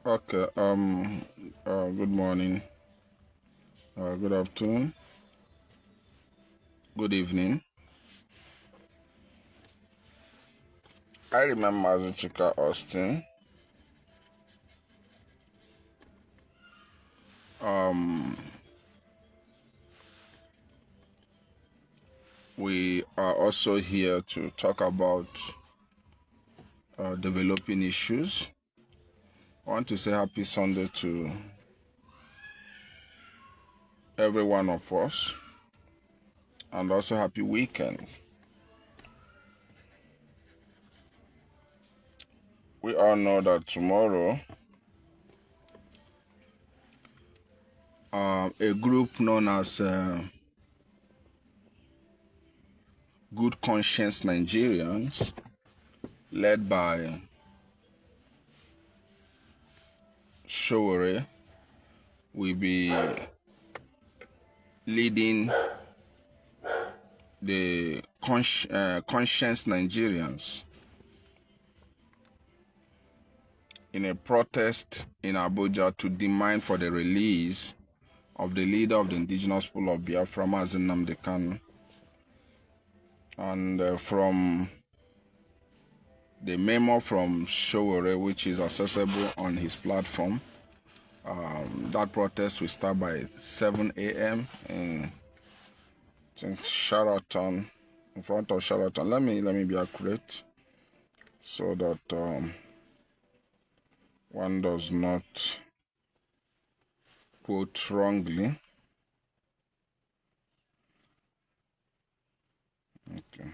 Okay. Good morning. Good afternoon. Good evening. I remember Mazi Austin. We are also here to talk about developing issues. I want to say happy Sunday to every one of us, and also happy weekend. We all know that tomorrow, a group known as Good Conscience Nigerians, led by Showore, will be leading the conscious Nigerians in a protest in Abuja to demand for the release of the leader of the indigenous people of Biafra, Mazi Nnamdi Kanu. And from the memo from Showore, which is accessible on his platform, that protest will start by 7 a.m. in Sheraton, in front of Sheraton. Let me be accurate so that one does not quote wrongly. Okay.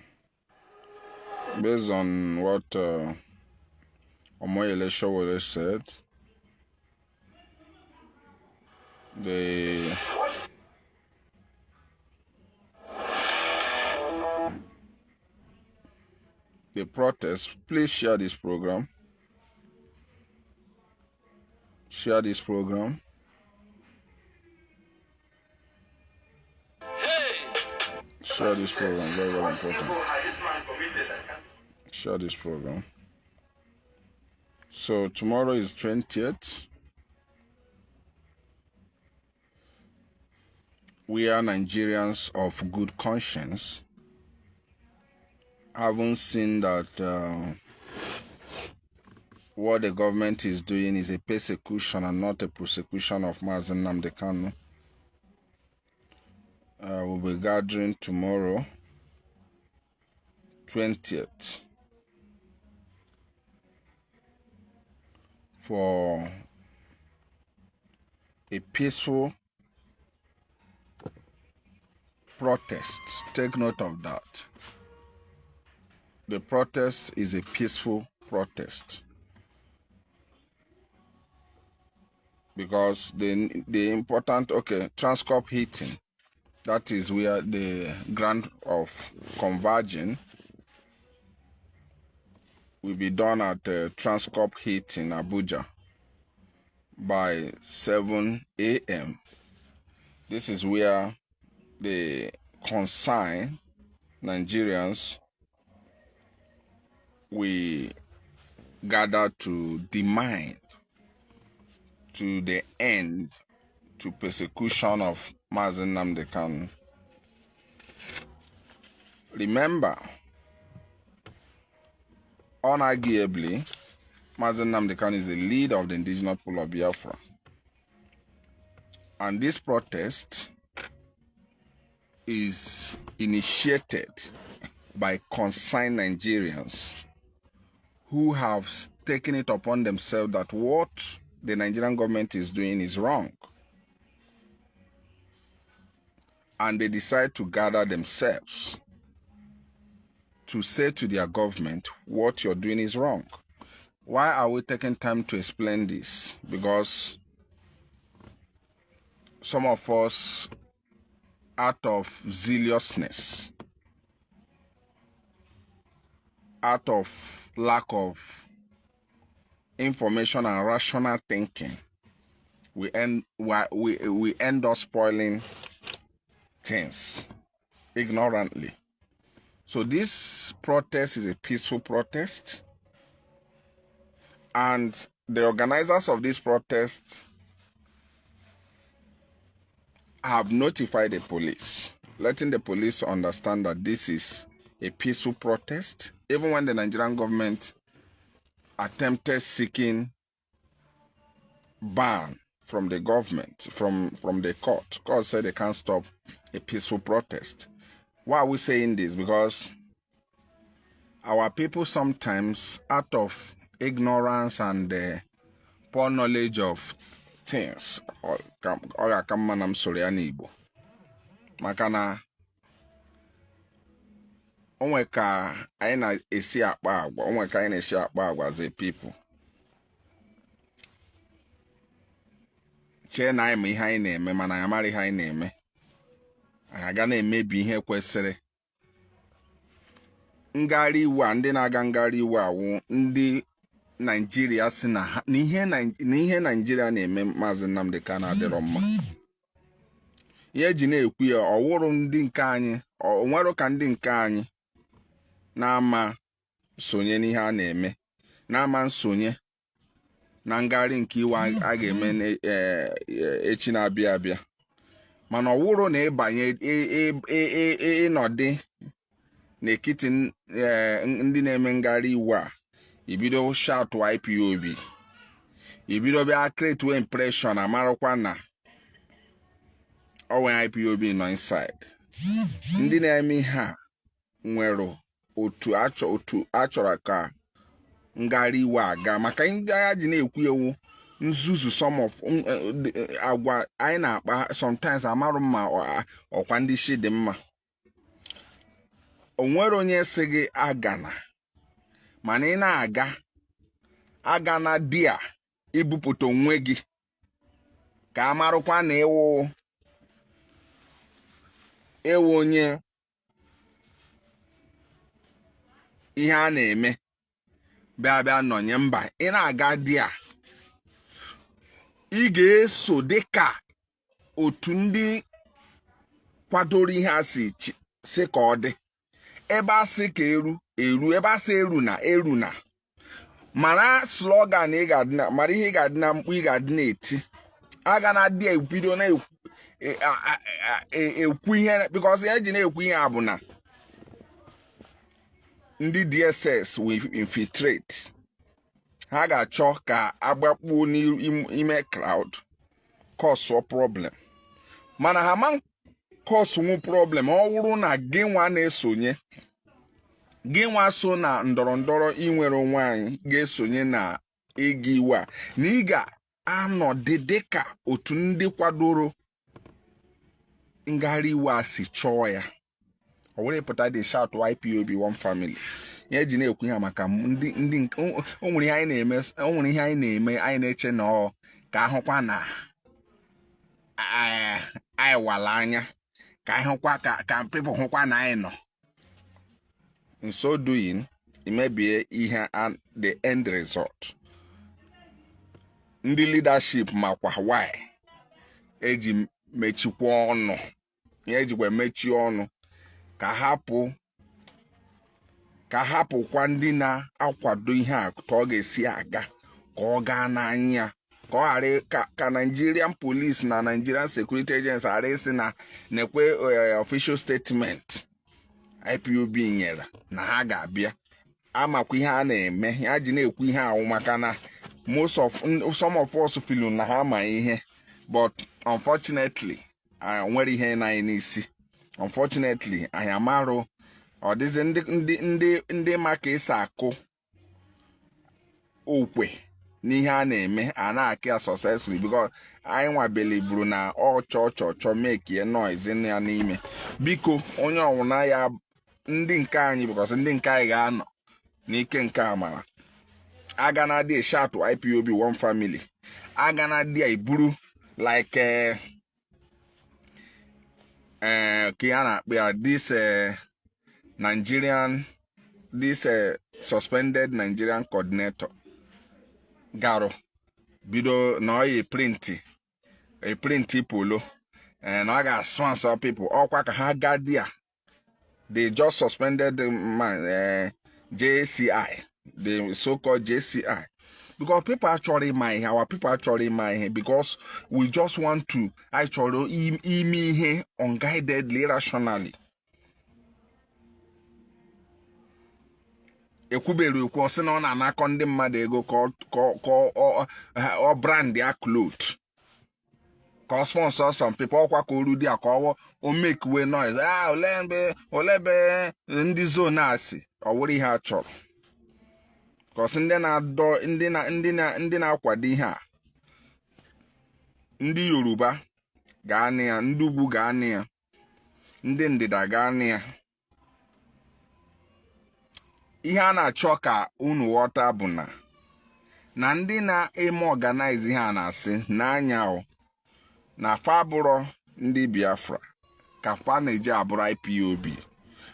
Based on what Omoyele Showore said, the protest, please share this program. Share this program. Share this program, very, very important. Share this program. So tomorrow is 20th. We are Nigerians of good conscience. Haven't seen that what the government is doing is a persecution and not a prosecution of Mazi Nnamdi Kanu. We'll be gathering tomorrow, 20th, for a peaceful protest. Take note of that. The protest is a peaceful protest, because the important, Transcorp heating, that is where the grant of converging will be done at Transcorp Heat in Abuja by 7 a.m. This is where the concerned Nigerians we gather to demand to the end to persecution of Mazi Nnamdi Kanu. Remember, unarguably, Mazi Nnamdi Kanu is the leader of the indigenous people of Biafra. And this protest is initiated by concerned Nigerians who have taken it upon themselves that what the Nigerian government is doing is wrong. And they decide to gather themselves to say to their government, what you're doing is wrong. Why are we taking time to explain this? Because some of us, out of zealousness, out of lack of information and rational thinking, we end up spoiling things ignorantly. So this protest is a peaceful protest, and the organizers of this protest have notified the police, letting the police understand that this is a peaceful protest. Even when the Nigerian government attempted seeking ban from the government, from the court said they can't stop a peaceful protest. Why are we saying this? Because our people sometimes, out of ignorance and poor knowledge of things, makana onwe ka anyị na-esi akpa agwa, onwe ka anyị na-esi akpa agwa as a people. Chee na anyị ma ihe anyị na-eme, mana anyị mara ihe anyị na-eme. Anyị aga na-emebi ihe kwesịrị. Ngagharị iwu a, ndị na-aga ngagharị iwu awụ ndị Nigeria si na ihe Nigeria na-eme Mazi Nnamdi Kanu adịrọ mma. Ihe ji na-ekwu ya, ọwụrụ ndị nke anyị, onwero ka ndị nke anyị na-ama sonye n'ihe a na-eme, na-ama nsonye na ngagharị nke iwu a ga-eme echi na-abịa abịa. Mana ọwụrụ na ịbanye ịnọdị n'ekiti ndị na-eme ngagharị iwu a, ibido shout IPOB, ibido bịa create impression, amarụkwa na onwe IPOB nọ inside. Ndị na-eme ha nwere otu achọrọ ka ngagharị iwu aga, maka ndị agha ji na-ekwu ewu nzuzu. Some of agwa anyị na-akpa sometimes amarụ mma ọkwa ndị shi dị mma. Onwere onye sị gị agana, mana ị na-aga agana dị a ibupụta onwe gị ka amarụkwa na ewu onye ihe a na-eme bịa nọnye mba. Ị na-aga dị a, ị ga-eso dịka otu ndị kwadoro ihe a si ka ọ dị. Ebe a sị ka eru, ebe a sị eru na mara slogan ị ga-adị na, mara ihe ị ga-adị na, mkpu ị ga-adị na-eti. Aga na dị ebido na ekwu ihe, because eji na-ekwu ihe a bụ na ndị DSS will infiltrate. Ha ga-achọ ka agbakpuo n'ime crowd, cause problem. Mana ha ma cause nwu problem ọ wụrụ na gị nwa na-esonye, gị nwa so na ndọrọndọrọ inwere onwe anyị ga-esonye na ịga iwu a, na ị ga-anọdị dịka otu ndị kwadoro ngagharị iwu a si chọọ ya. O were pụta dị shout IPOB one family. Ya eji na-ekwu ihe maka ndị o nwere ihe anyị na-eme, anyị na-eche na ọ ka ahụkwa na anyị wala anya, ka anyị hụkwa ka people hụkwa na anyị nọ. In so doing, it may be the end result. Ndị leadership makwa why eji mechikwa ọnụ, ya ejikwa mechi ọnụ ka hapụkwa ndị na-akwado ihe a ka ọ ga-esi aga, ka ọ gaa n'anya, ka ọ ghara ka Nigerian police na Nigerian security agents ghara isi na nekwe official statement IPOB nyere na ha ga-abịa. Amakwa ihe a na-eme, ha ji na-ekwu ihe ahụ maka na some of us feel na ha ma ihe, but unfortunately nwere ihe na anyị n'isi. Unfortunately anyị amarụ ọ dịzi ndị maka isi akụ okwe n'ihe a na-eme, a na-akị ya successfully, because anyị nwa belivuru na ọ chọọ make a noise ya n'ime. Biko onye ọwụna ya ndị nke anyị, because ndị nke anyị ga-anọ n'ike nke amara. Aga na dị shout IPOB one family, aga na dị iburu like ka ya na-akpọ ya this suspended Nigerian coordinator garo bido na oyi print polo and I got sponsor people all kwa ka ha gadia. They just suspended the man JCI, the so-called JCI. Because people actually mind, our people actually mind, because we just want to actually unguidedly, rationally. Ekwubelu ekwu ọsị na ọ na-anakọ ndị mmadụ ego ka brand ya cloth. Ka sponsor some people ọkwa ka olu di ka o make way noise. Olebe ndị zone asị ọ wụrụ ihe a chọrọ. Because ndị na-akwado ihe a, ndị Yoruba ga-anị ya, ndị Ugwu ga-anị ya, ndị Ndịda ga-anị ya. Ihe a na-achọ ka unu ghọta bụ na ndị na-eme organize ihe a na-asị n'anya na fa bụrụ ndị Biafra ka fa na-eji abụrụ IPOB.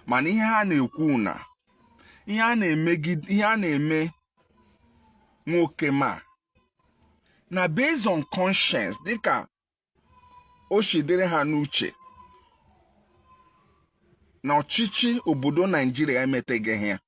Mana ihe ha na-ekwu na ihe a na-eme nwoke ma na based on conscience dịka o shidere ha n'uche na ọchịchị obodo Naijiria emeteghị ha.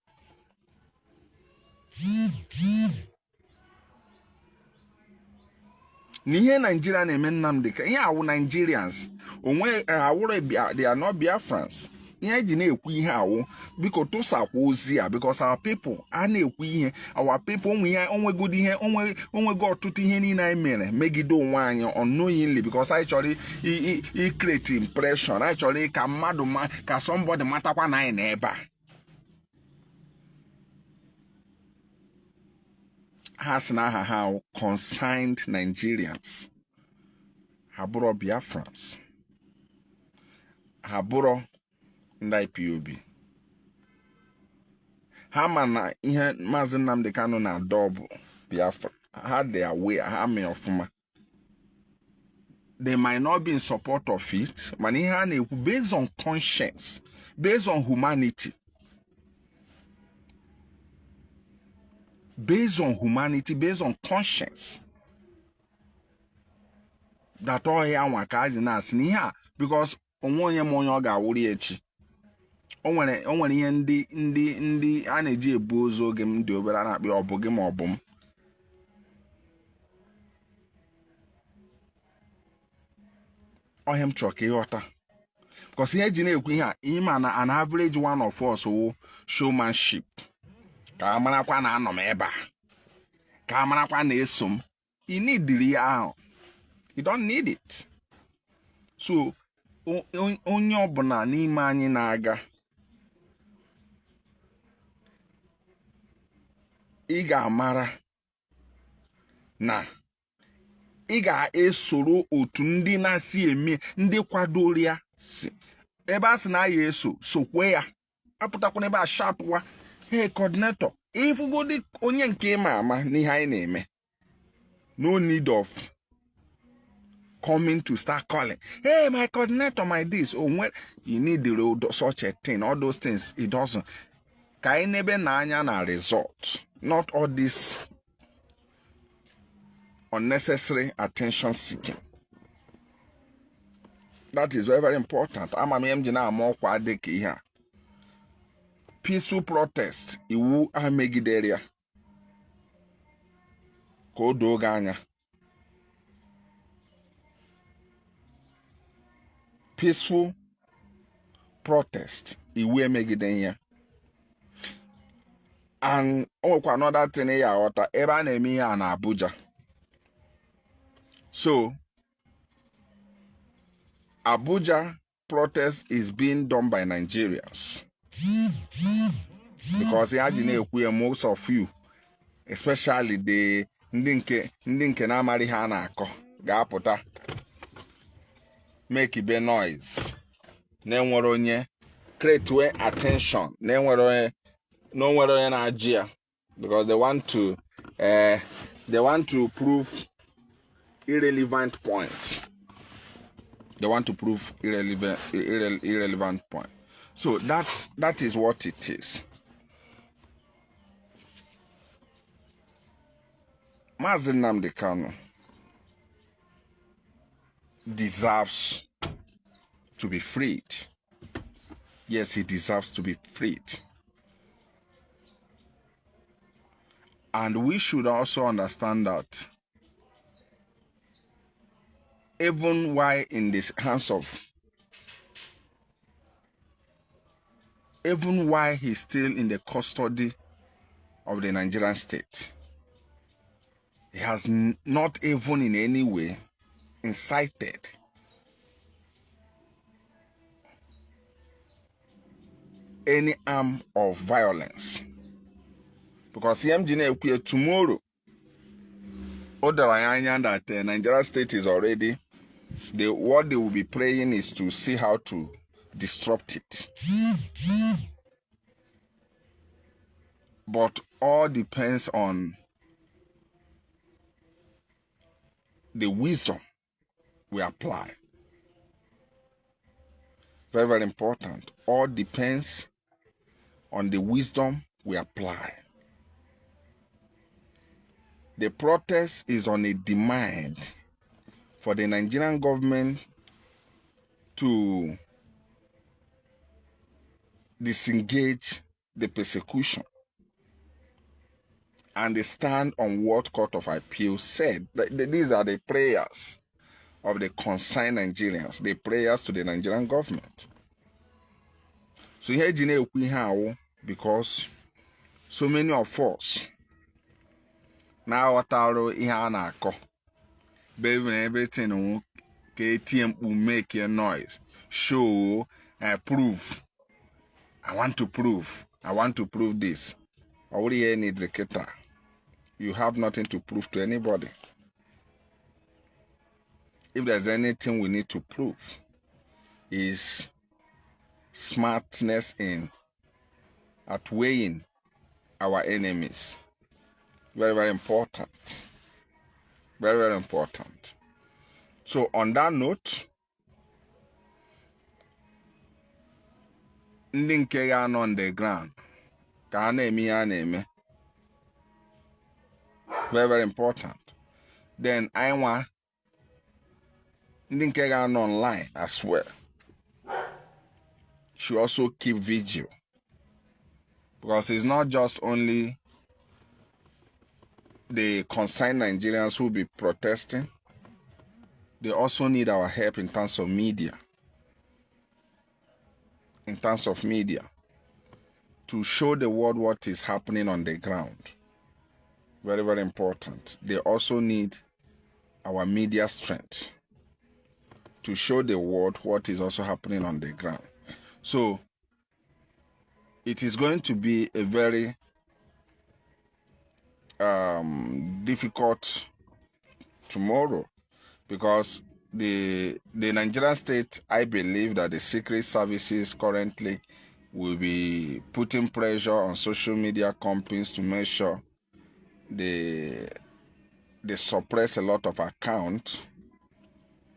N'ihe Nigeria na-eme Nnamdi Kanu, ihe awụ Nigerians onwe awụrụ they are not Biafrans. Ihe ji na-ekwu ihe awụ biko tụsakwa ozi a, because our people a na-ekwu ihe, our people onwegodi ihe onwego ọtụtụ ihe niile anyị mere megide onwe anyị unknowingly, because anyị chọrọ create impression, anyị chọrọ ka mmadụ ka somebody matakwa na anyị na ebe a. Has na ha consigned Nigerians. Haburo Biafrans. Haburo ndị IPOB. Ha mana ihe Mazi Nnamdi Kanu na double Biafra. Ha they aware, ha me ofuma. They might not be in support of it, but based on conscience, based on humanity. Based on humanity, based on conscience. That all here wakazi na siniha, because onwonye monyo ga wuri echi. Onwere ihe ndị a na-eji ebu ozo oge m dị obere na akpị ọbụ gị ma ọbụ m. Ohem chọka ịghọta. Because ihe ji na-ekwu ihe a, ịma na an average one of us wụ showmanship. Ka amarakwa na anọ m ebe a. Ka amarakwa na eso m. You need the ahụ. You don't need it. So, onye ọbụla n'ime anyị na-aga, ị ga-amara na ị ga-esoro otu ndị na-asị eme, ndị kwadoro ya si ebe a sị na ya eso sokwe ya. Apụtakwa ebe a shatwa, hey coordinator, ifugodi onye nke ma ama n'ihe anyị na-eme. No need of coming to start calling, hey my coordinator, my this. Oh, when you need the such a thing, all those things, it doesn't. Ka anyị nebe na anya na result, not all this unnecessary attention seeking. That is very, very important. Peaceful protest, iwu amegideria. Kodo ganya. Peaceful protest, iwu amegideria. And another thing here, eba na-eme ya na Abuja. So, Abuja protest is being done by Nigerians. Because most of you, especially the ndị nke na-amari ha na-akọ, ga-apụta make ibe noise. Na-enwere onye create attention. Na-enwere onye na-ajia, because they want to prove irrelevant point. They want to prove irrelevant point. So that is what it is. Mazi Nnamdi Kanu deserves to be freed. Yes, he deserves to be freed. And we should also understand that even while in the hands of, even while he's still in the custody of the Nigerian state, he has not even in any way incited any arm of violence. Because tomorrow, that the Nigerian state is already, what they will be praying is to see how to disrupt it. But all depends on the wisdom we apply. Very, very important. All depends on the wisdom we apply. The protest is on a demand for the Nigerian government to disengage the persecution and stand on what Court of Appeal said. These are the prayers of the concerned Nigerians, the prayers to the Nigerian government. So here because so many of us now everything KTM will make a noise, show, prove. I want to prove this. I already need the keta. You have nothing to prove to anybody. If there's anything we need to prove, is smartness in outweighing our enemies. Very, very important. Very, very important. So on that note, ndị nke ga-anọ on the ground ka a na-eme ya na-eme. Very, very important. Then anyị ndị nke ga-anọ online as well should also keep vigil, because it's not just only the concerned Nigerians who will be protesting. They also need our help in terms of media. In terms of media, to show the world what is happening on the ground. Very, very important. They also need our media strength to show the world what is also happening on the ground. So it is going to be a very difficult tomorrow, because the Nigerian state, I believe that the secret services currently will be putting pressure on social media companies to make sure they suppress a lot of accounts,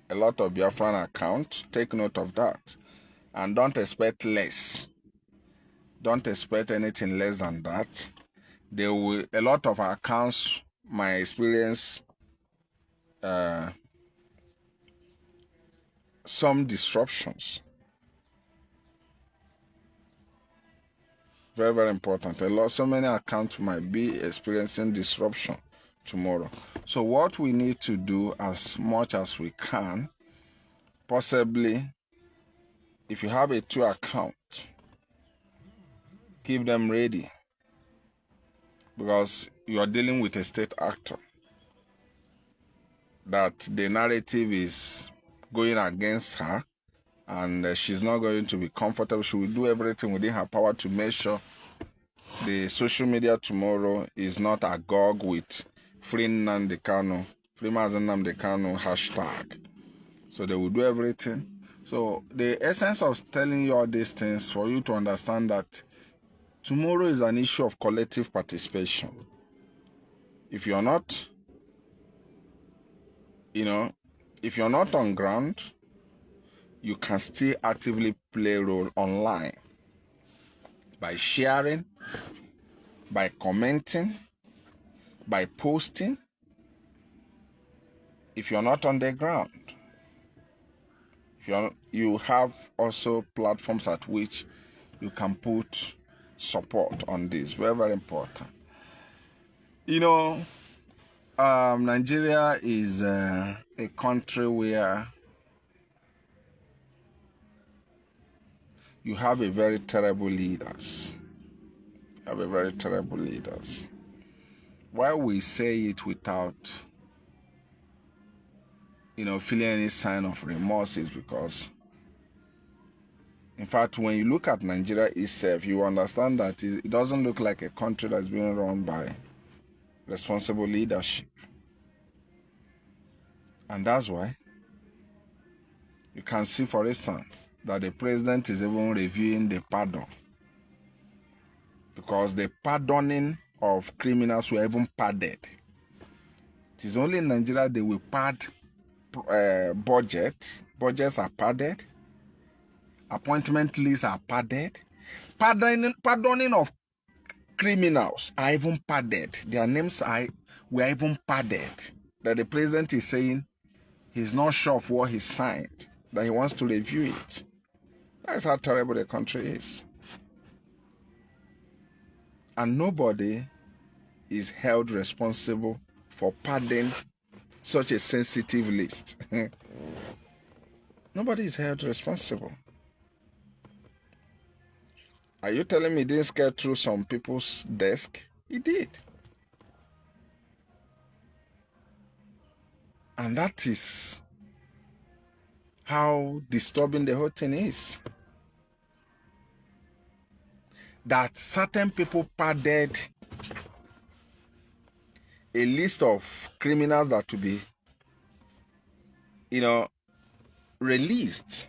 a lot of Biafran accounts. Take note of that. And don't expect less. Don't expect anything less than that. There will, a lot of accounts, my experience, some disruptions. Very, very important. So many accounts might be experiencing disruption tomorrow. So what we need to do as much as we can, possibly, if you have a 2 account, keep them ready, because you are dealing with a state actor that the narrative is going against her, and she's not going to be comfortable. She will do everything within her power to make sure the social media tomorrow is not agog with Free Nnamdi Kanu, Free Mazi Nnamdi Kanu hashtag. So they will do everything. So the essence of telling you all these things, for you to understand that tomorrow is an issue of collective participation. If you're not, if you're not on ground, you can still actively play a role online by sharing, by commenting, by posting. If you're not on the ground, you have also platforms at which you can put support on this. Very, very important. You know, Nigeria is a country where you have a very terrible leaders. You have a very terrible leaders. Why we say it without, feeling any sign of remorse is because, in fact, when you look at Nigeria itself, you understand that it doesn't look like a country that's being run by responsible leadership. And that's why you can see, for instance, that the president is even reviewing the pardon. Because the pardoning of criminals were even padded. It is only in Nigeria they will pad budgets. Budgets are padded. Appointment lists are padded. Pardoning of criminals are even padded. Their names were even padded. That the president is saying he's not sure of what he signed, that he wants to review it. That's how terrible the country is. And nobody is held responsible for padding such a sensitive list. Nobody is held responsible. Are you telling me it didn't get through some people's desk? It did. And that is how disturbing the whole thing is. That certain people padded a list of criminals that to be, released.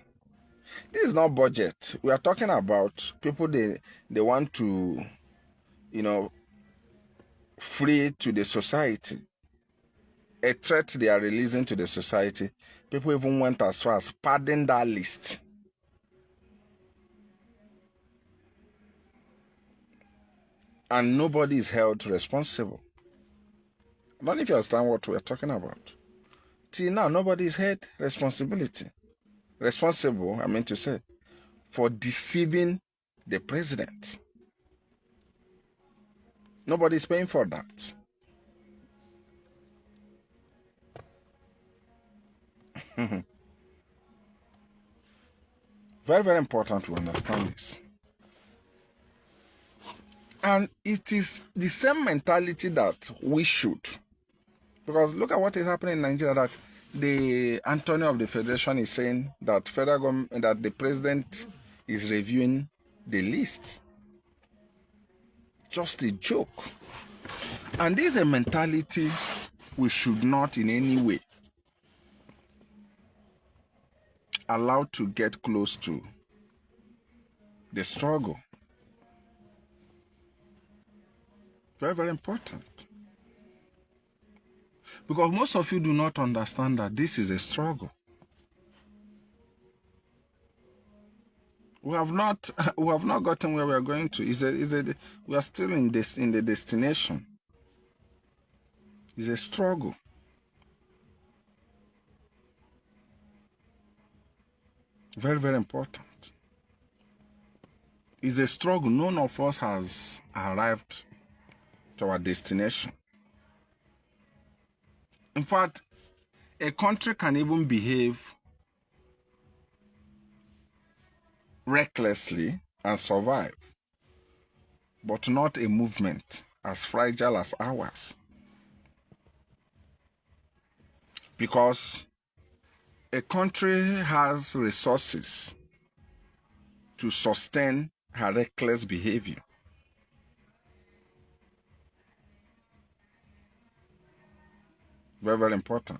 This is not budget. We are talking about people they want to, free to the society. A threat they are releasing to the society. People even went as far as padding that list. And nobody is held responsible. I don't know if you understand what we're talking about. Till now, nobody is held responsible, I mean to say, for deceiving the president. Nobody is paying for that. Very, very important to understand this. And it is the same mentality that we should. Because look at what is happening in Nigeria, that the Attorney of the Federation is saying that federal government, that the president is reviewing the list. Just a joke. And this is a mentality we should not in any way allow to get close to the struggle. Very, very important. Because most of you do not understand that this is a struggle. We have not gotten where we are going to. We are still in the destination. It's a struggle. Very, very important. It's a struggle. None of us has arrived to our destination. In fact, a country can even behave recklessly and survive, but not a movement as fragile as ours. Because a country has resources to sustain her reckless behavior. Very, very important.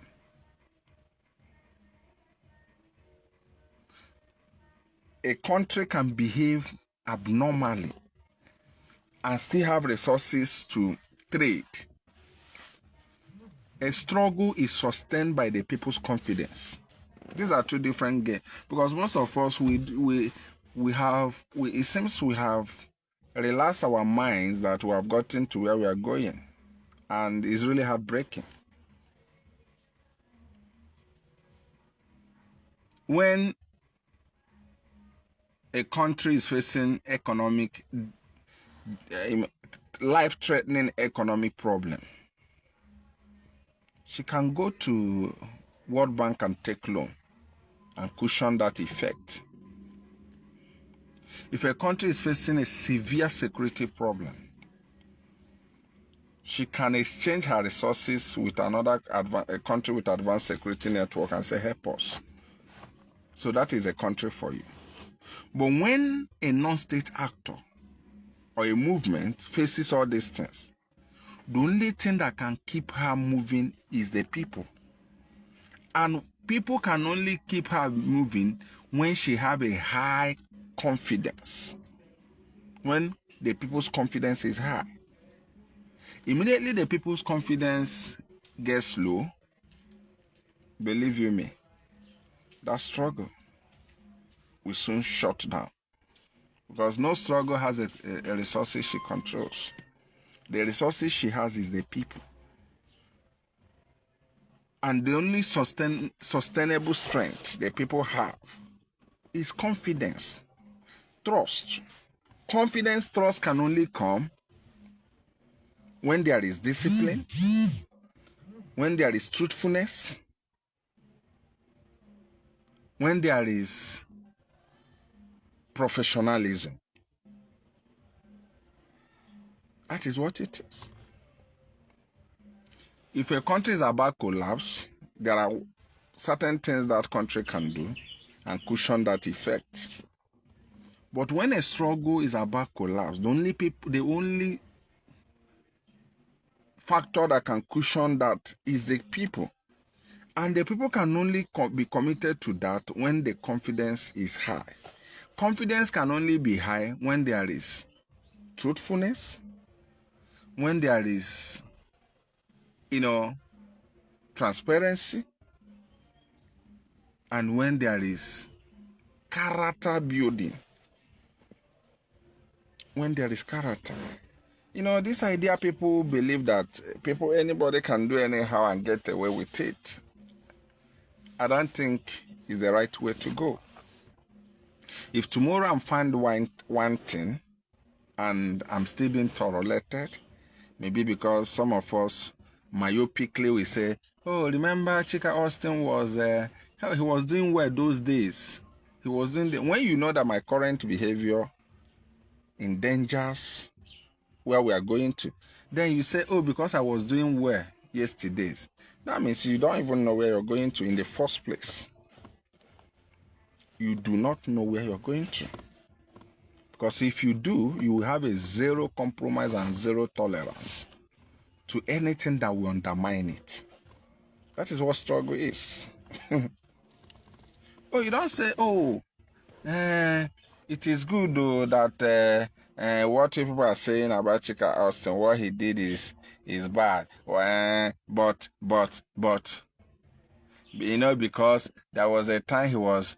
A country can behave abnormally and still have resources to trade. A struggle is sustained by the people's confidence. These are two different games, because most of us it seems we have relaxed our minds that we have gotten to where we are going, and it's really heartbreaking. When a country is facing economic life-threatening economic problem, she can go to World Bank and take loan and cushion that effect. If a country is facing a severe security problem, she can exchange her resources with another a country with advanced security network and say, help us. So that is a country for you. But when a non-state actor or a movement faces all these things, the only thing that can keep her moving is the people. And people can only keep her moving when she have a high confidence. When the people's confidence is high. Immediately the people's confidence gets low, believe you me, that struggle will soon shut down. Because no struggle has a resources she controls. The resources she has is the people. And the only sustainable strength the people have is confidence, trust. Confidence, trust can only come when there is discipline, when there is truthfulness, when there is professionalism. That is what it is. If a country is about collapse, there are certain things that country can do and cushion that effect. But when a struggle is about collapse, the only factor that can cushion that is the people. And the people can only be committed to that when the confidence is high. Confidence can only be high when there is truthfulness, when there is, transparency, and when there is character building. When there is character. This idea, people believe that anybody can do anyhow and get away with it. I don't think is the right way to go. If tomorrow I'm found one thing and I'm still being tolerated, maybe because some of us myopically we say, oh, remember Chika Austin was he was doing well those days. He was doing when you know that my current behavior endangers where we are going to, then you say, oh, because I was doing well yesterdays. That means you don't even know where you're going to in the first place. You do not know where you're going to. Because if you do, you will have a zero compromise and zero tolerance to anything that will undermine it. That is what struggle is. Oh, you don't say, oh, it is good though that what people are saying about Chika Austin, what he did is bad. But because there was a time he was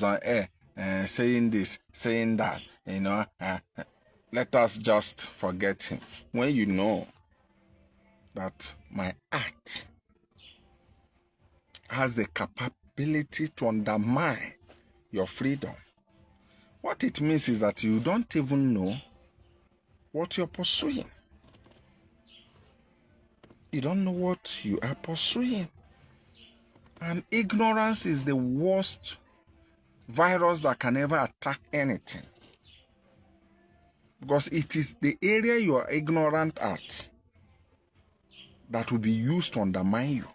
on air saying this, saying that, let us just forget him. When you know that my act has the capability to undermine your freedom, what it means is that you don't even know what you're pursuing. You don't know what you are pursuing. And ignorance is the worst virus that can ever attack anything. Because it is the area you are ignorant at that will be used to undermine you.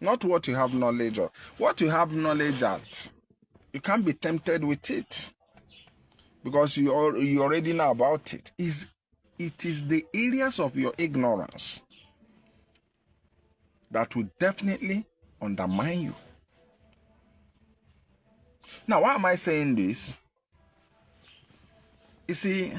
Not what you have knowledge of. What you have knowledge at, you can't be tempted with it. Because you already know about it. It is the areas of your ignorance that will definitely undermine you. Now, why am I saying this? You see,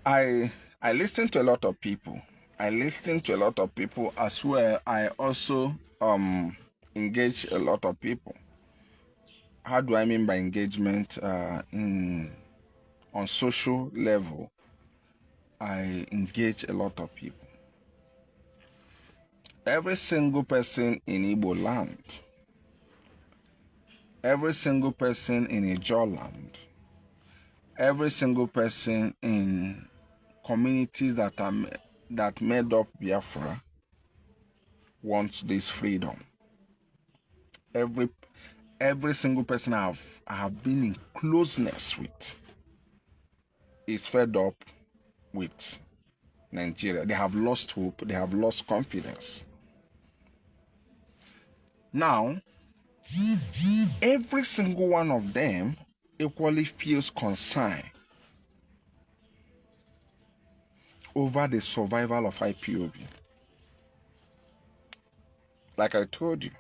I listen to a lot of people. As well. I also engage a lot of people. How do I mean by engagement? On social level, I engage a lot of people. Every single person in Igbo land, every single person in Ijaw land, every single person in communities that made up Biafra wants this freedom. Every single person I have been in closeness with is fed up with Nigeria. They have lost hope. They have lost confidence. Now, every single one of them equally feels concern over the survival of IPOB. Like I told you,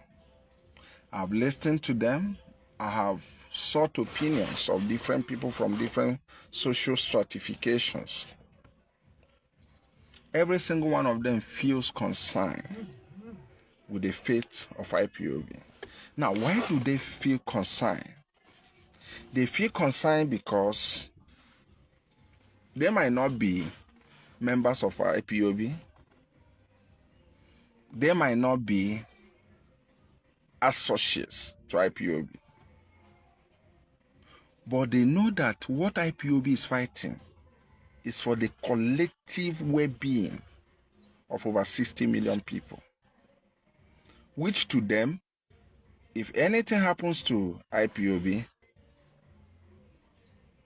I've listened to them. I have sought opinions of different people from different social stratifications. Every single one of them feels concerned with the fate of IPOB. Now, why do they feel concerned? They feel concerned because they might not be members of IPOB. They might not be associates to IPOB. But they know that what IPOB is fighting is for the collective well-being of over 60 million people. Which to them, if anything happens to IPOB,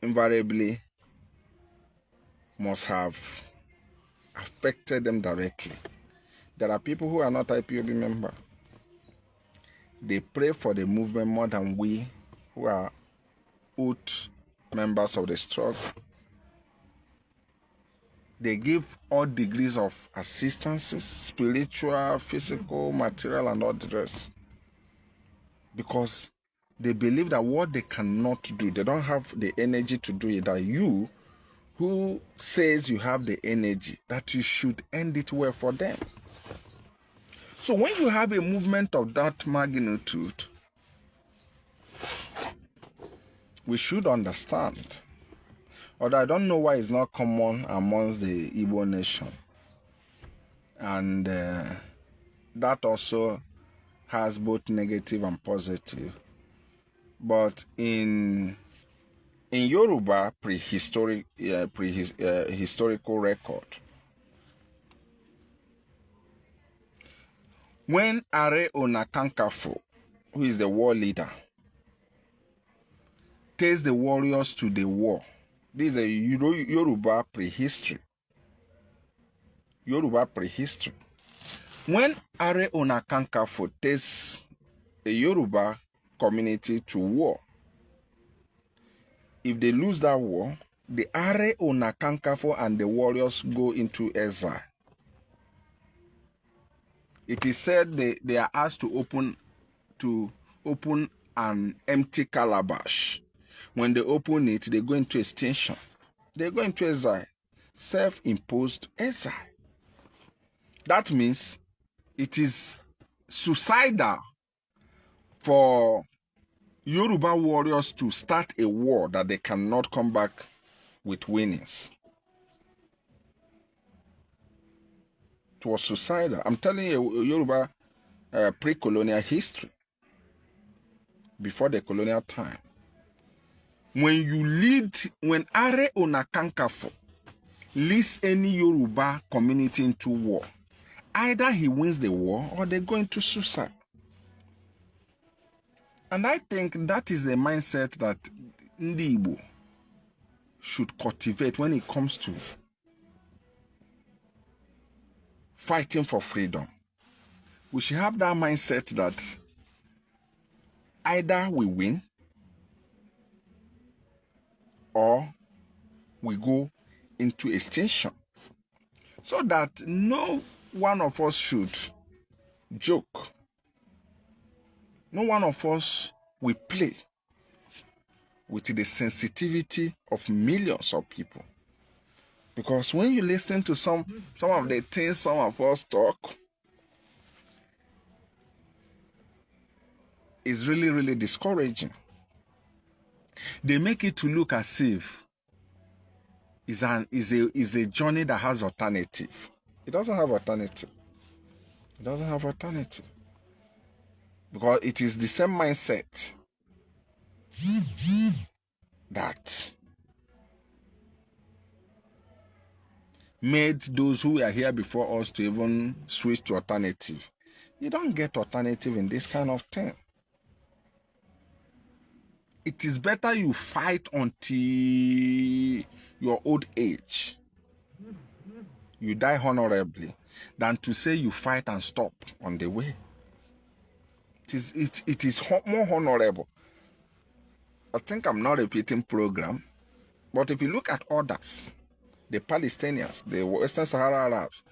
invariably must have affected them directly. There are people who are not IPOB members. They pray for the movement more than we who are oath members of the struggle. They give all degrees of assistances, spiritual, physical, material, and all the rest. Because they believe that what they cannot do, they don't have the energy to do it, that you who says you have the energy, that you should end it well for them. So when you have a movement of that magnitude, we should understand. Although I don't know why it's not common amongst the Igbo nation. And that also has both negative and positive. But in Yoruba historical record, when Are Onakankafo, who is the war leader, takes the warriors to the war, this is a Yoruba prehistory. Yoruba prehistory. When Are Onakankafo takes a Yoruba community to war, if they lose that war, the Are Onakankafo and the warriors go into exile. It is said they are asked to open an empty calabash. When they open it, they go into extinction. They go into exile, self-imposed exile. That means it is suicidal for Yoruba warriors to start a war that they cannot come back with winnings. It was suicidal. I'm telling you, Yoruba pre-colonial history, before the colonial time. When Are Onakankafo leads any Yoruba community into war, either he wins the war or they go into suicide. And I think that is the mindset that Ndi Igbo should cultivate when it comes to fighting for freedom. We should have that mindset that either we win or we go into extinction. So that no one of us should joke. No one of us will play with the sensitivity of millions of people. Because when you listen to some of the things some of us talk, it's really, really discouraging. They make it to look as if it's a journey that has alternative. It doesn't have alternative. It doesn't have alternative. Because it is the same mindset that made those who were here before us to even switch to alternative. You don't get alternative in this kind of thing. It is better you fight until your old age, you die honorably, than to say you fight and stop on the way. It is more honorable. I think I'm not repeating program, but if you look at others, the Palestinians, the Western Sahara Arabs,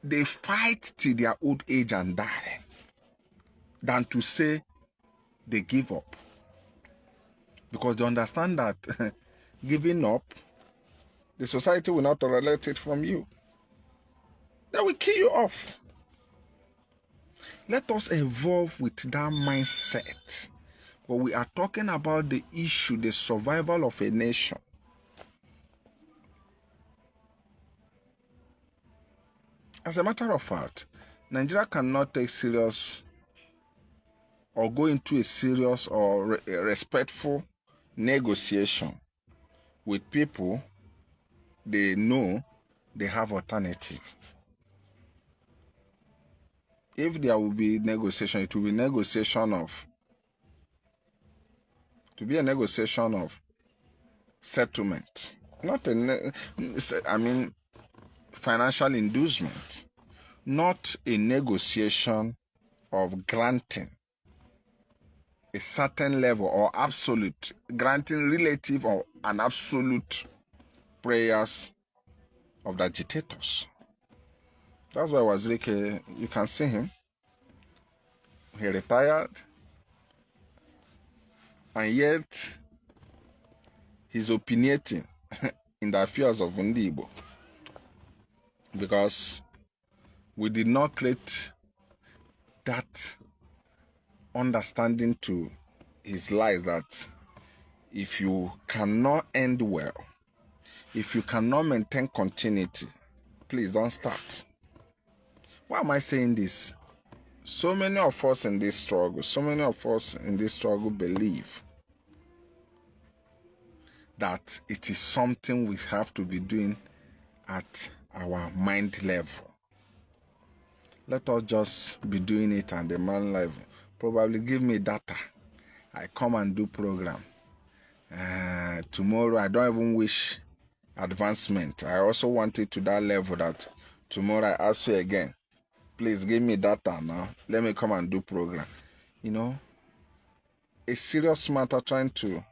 they fight till their old age and die than to say they give up. Because they understand that giving up, the society will not tolerate it from you. They will kill you off. Let us evolve with that mindset. But we are talking about the issue, the survival of a nation. As a matter of fact, Nigeria cannot take serious or go into a serious or respectful negotiation with people they know they have alternative. If there will be negotiation, it will be negotiation of settlement, not financial inducement, not a negotiation of granting a certain level or absolute, granting relative or an absolute prayers of the agitators. That's why Wazirike, you can see him. He retired, and yet he's opinionating in the affairs of Ndibo, because we did not create that understanding to his lies that if you cannot end well, if you cannot maintain continuity, please don't start. Why am I saying this? So many of us in this struggle, believe that it is something we have to be doing at our mind level. Let us just be doing it at the mind level. Probably give me data. I come and do program. Tomorrow, I don't even wish advancement. I also want it to that level that tomorrow I ask you again, please give me data now. Let me come and do program. You know, a serious matter trying to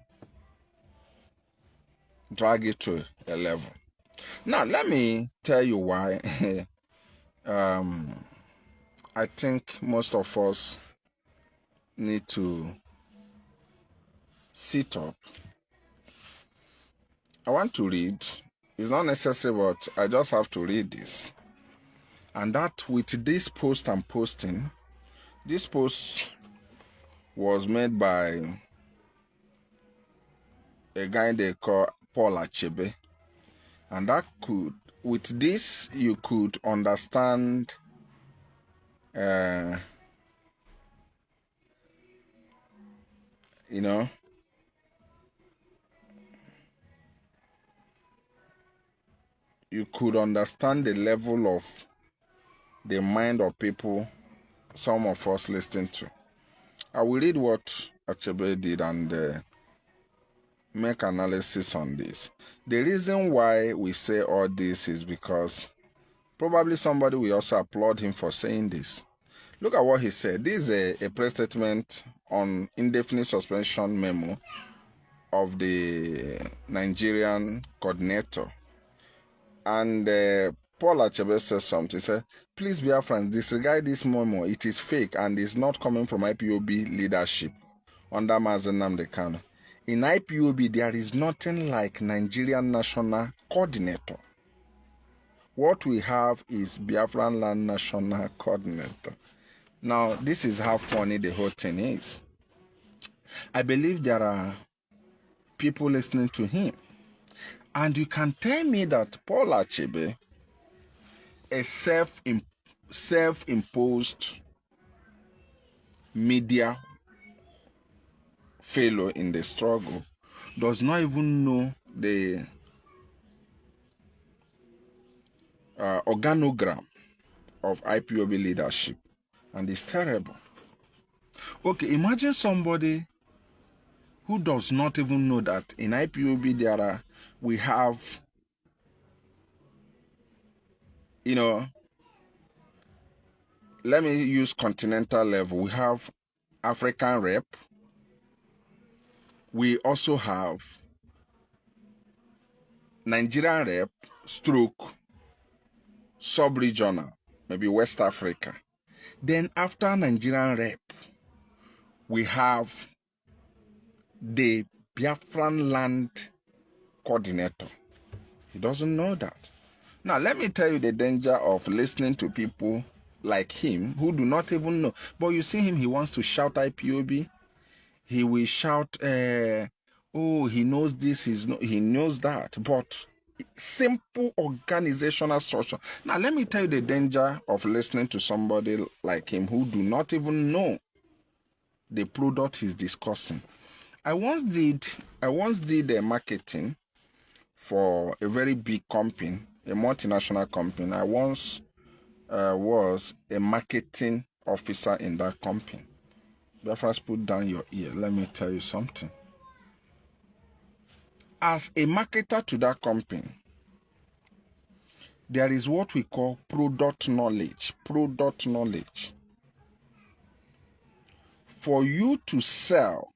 drag it to a level. Now, let me tell you why I think most of us need to sit up. I want to read. It's not necessary, but I just have to read this. And that with this post I'm posting, this post was made by a guy they call Paul Achebe. And that could, with this, you could understand you know, you could understand the level of the mind of people some of us listening to. I will read what Achebe did and make analysis on this. The reason why we say all this is because probably somebody will also applaud him for saying this. Look at what he said. This is a press statement on indefinite suspension memo of the Nigerian coordinator. And Paul Achebe says something. He said, please, Biafrans, disregard this memo. It is fake and is not coming from IPOB leadership under Mazi Nnamdi Kanu. In IPOB, there is nothing like Nigerian National Coordinator. What we have is Biafran Land National Coordinator. Now, this is how funny the whole thing is. I believe there are people listening to him. And you can tell me that Paul Achebe, a self-imposed media fellow in the struggle, does not even know the organogram of IPOB leadership, and it's terrible. Okay, imagine somebody who does not even know that in IPOB we have, let me use continental level. We have African rep. We also have Nigerian rep, stroke, sub-regional, maybe West Africa. Then after Nigerian rep, we have the Biafran land coordinator. He doesn't know that. Now, let me tell you the danger of listening to people like him who do not even know. But you see him, he wants to shout IPOB. He will shout, oh, he knows this, he knows that. But simple organizational structure. Now, let me tell you the danger of listening to somebody like him who do not even know the product he's discussing. I once did marketing for a very big company, a multinational company. I once was a marketing officer in that company. Biafrans, put down your ear. Let me tell you something. As a marketer to that company, there is what we call product knowledge. Product knowledge. For you to sell,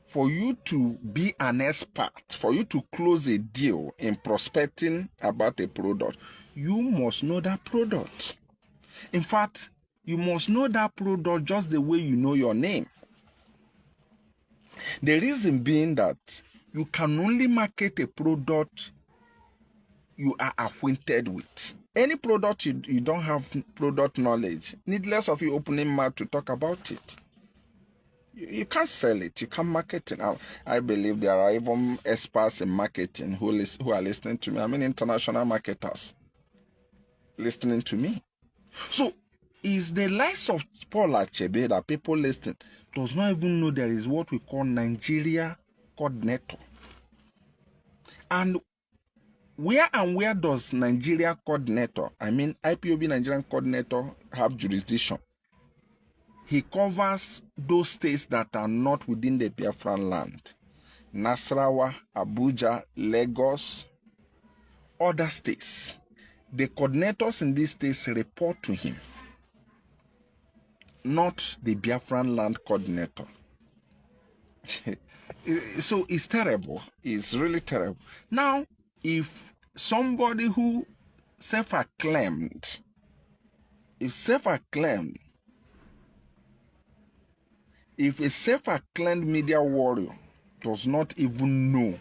for you to be an expert, for you to close a deal in prospecting about a product, you must know that product. In fact, you must know that product just the way you know your name. The reason being that you can only market a product you are acquainted with. Any product you don't have product knowledge, needless of you opening mouth to talk about it. You can't sell it. You can't market it. I believe there are even experts in marketing who are listening to me. I mean, international marketers listening to me. So, is the likes of Paul Achebe that people listen does not even know there is what we call Nigeria coordinator. And where does Nigeria coordinator, I mean IPOB Nigerian coordinator, have jurisdiction? He covers those states that are not within the Biafran land. Nasarawa, Abuja, Lagos, other states. The coordinators in these states report to him, not the Biafran land coordinator. So it's terrible. It's really terrible. Now, if somebody who self-acclaimed, if a self-acclaimed media warrior does not even know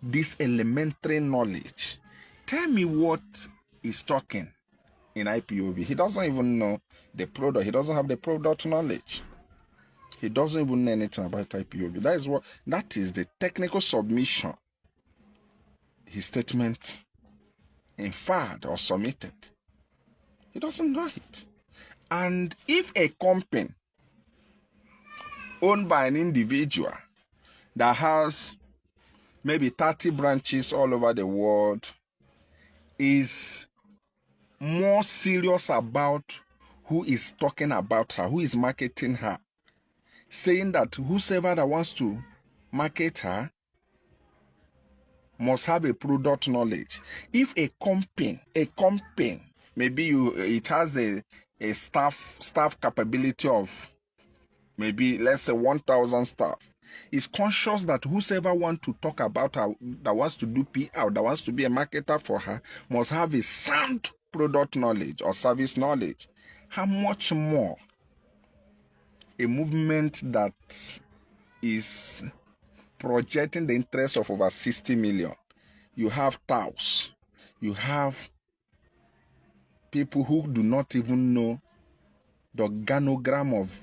this elementary knowledge, tell me what he's talking in IPOB. He doesn't even know the product. He doesn't have the product knowledge. He doesn't even know anything about IPOB. That is the technical submission his statement inferred or submitted. He doesn't know it. And if a company owned by an individual that has maybe 30 branches all over the world is more serious about who is talking about her, who is marketing her, saying that whosoever that wants to market her must have a product knowledge. If a company, maybe it has a staff capability of maybe, let's say, 1,000 staff, is conscious that whosoever wants to talk about her, that wants to do PR, that wants to be a marketer for her, must have a sound product knowledge or service knowledge. How much more a movement that is projecting the interest of over 60 million. You have touts. You have people who do not even know the organogram of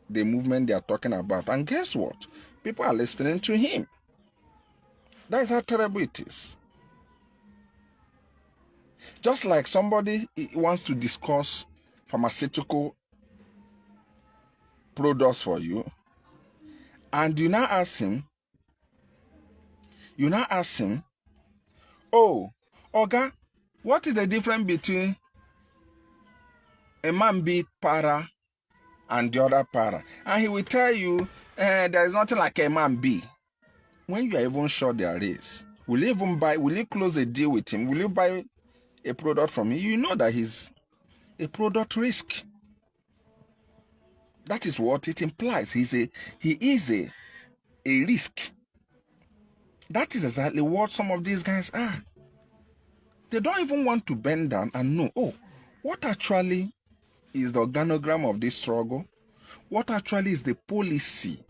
the movement they are talking about. And guess what? People are listening to him. That is how terrible it is. Just like somebody wants to discuss pharmaceutical products for you, and you now ask him, oh, Oga, What is the difference between a man be para and the other para? And he will tell you there is nothing like a man be. When you are even sure there is, will you close a deal with him? Will you buy a product from him? You know that he's a product risk. That is what it implies. He is a risk. That is exactly what some of these guys are. They don't even want to bend down and know, oh, what actually is the organogram of this struggle? What actually is the policy?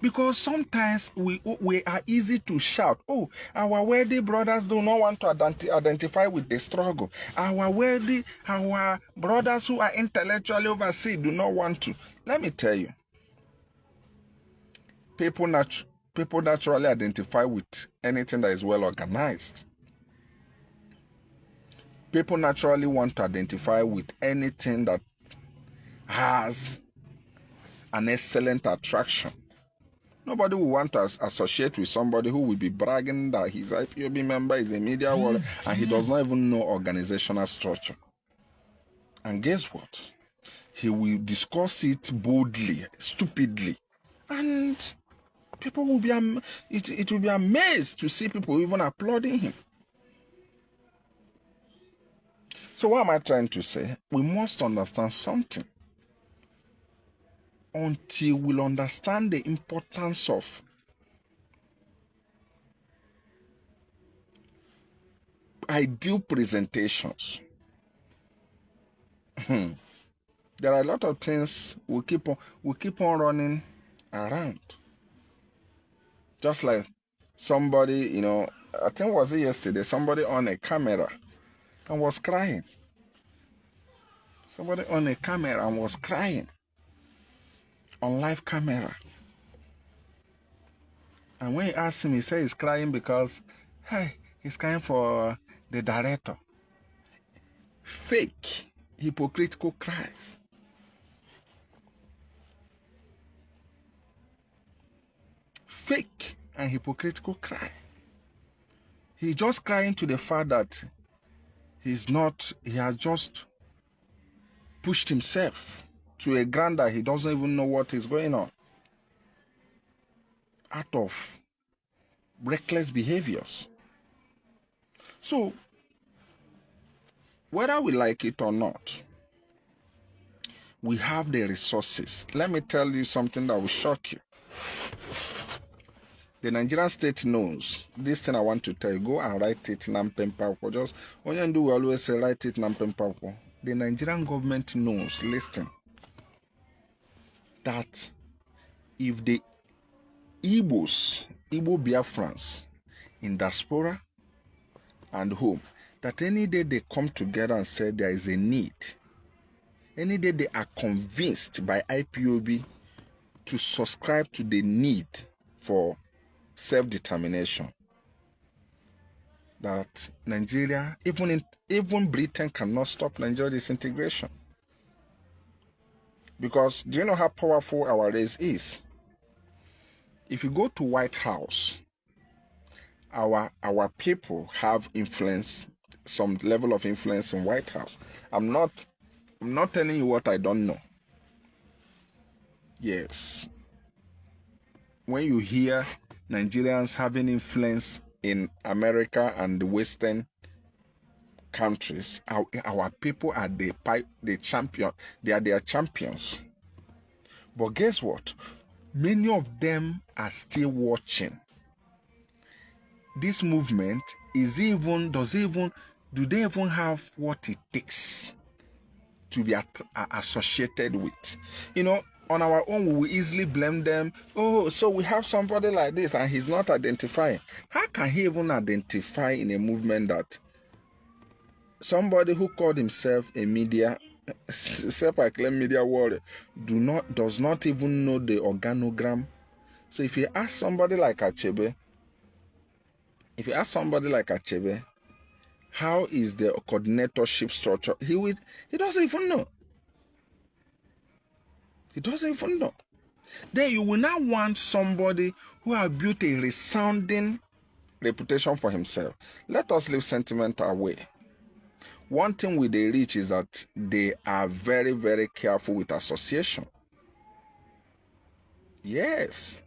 Because sometimes we are easy to shout, oh, our wealthy brothers do not want to identify with the struggle. Our brothers who are intellectually overseas do not want to. Let me tell you, people naturally identify with anything that is well organized. People naturally want to identify with anything that has an excellent attraction. Nobody will want to associate with somebody who will be bragging that his IPOB member is a media warrior and he does not even know organizational structure. And guess what? He will discuss it boldly, stupidly, and people will be it will be amazed to see people even applauding him. So what am I trying to say? We must understand something. Until we'll understand the importance of ideal presentations. There are a lot of things we keep on running around. Just like somebody, I think it was yesterday, somebody on a camera and was crying. Somebody on a camera and was crying. On live camera. And when you ask him, he says he's crying because, he's crying for the director. Fake, hypocritical cries. Fake and hypocritical cry. He's just crying to the fact that he has just pushed himself to a ground that he doesn't even know what is going on. Out of reckless behaviors. So, whether we like it or not, we have the resources. Let me tell you something that will shock you. The Nigerian state knows this thing I want to tell you. Go and write it in Nampempako. Just when you do, we always say write it in Nampempako. The Nigerian government knows, listen, that if the Igbo Biafrans in diaspora and home, that any day they come together and say there is a need, any day they are convinced by IPOB to subscribe to the need for self-determination, that Nigeria, even Britain cannot stop Nigeria disintegration. Because do you know how powerful our race is? If you go to White House, our people have influence, some level of influence in White House. I'm not telling you what I don't know. Yes. When you hear Nigerians having influence in America and the Western countries, our people are the champion. They are their champions. But guess what? Many of them are still watching. This movement do they even have what it takes to be associated with? On our own, we will easily blame them. Oh, so we have somebody like this and he's not identifying. How can he even identify in a movement that somebody who called himself a self-acclaimed media warrior does not even know the organogram? So if you ask somebody like Achebe, how is the coordinatorship structure, he doesn't even know. He doesn't even know. Then you will now want somebody who has built a resounding reputation for himself. Let us leave sentiment away. One thing with the rich is that they are very, very careful with association. Yes,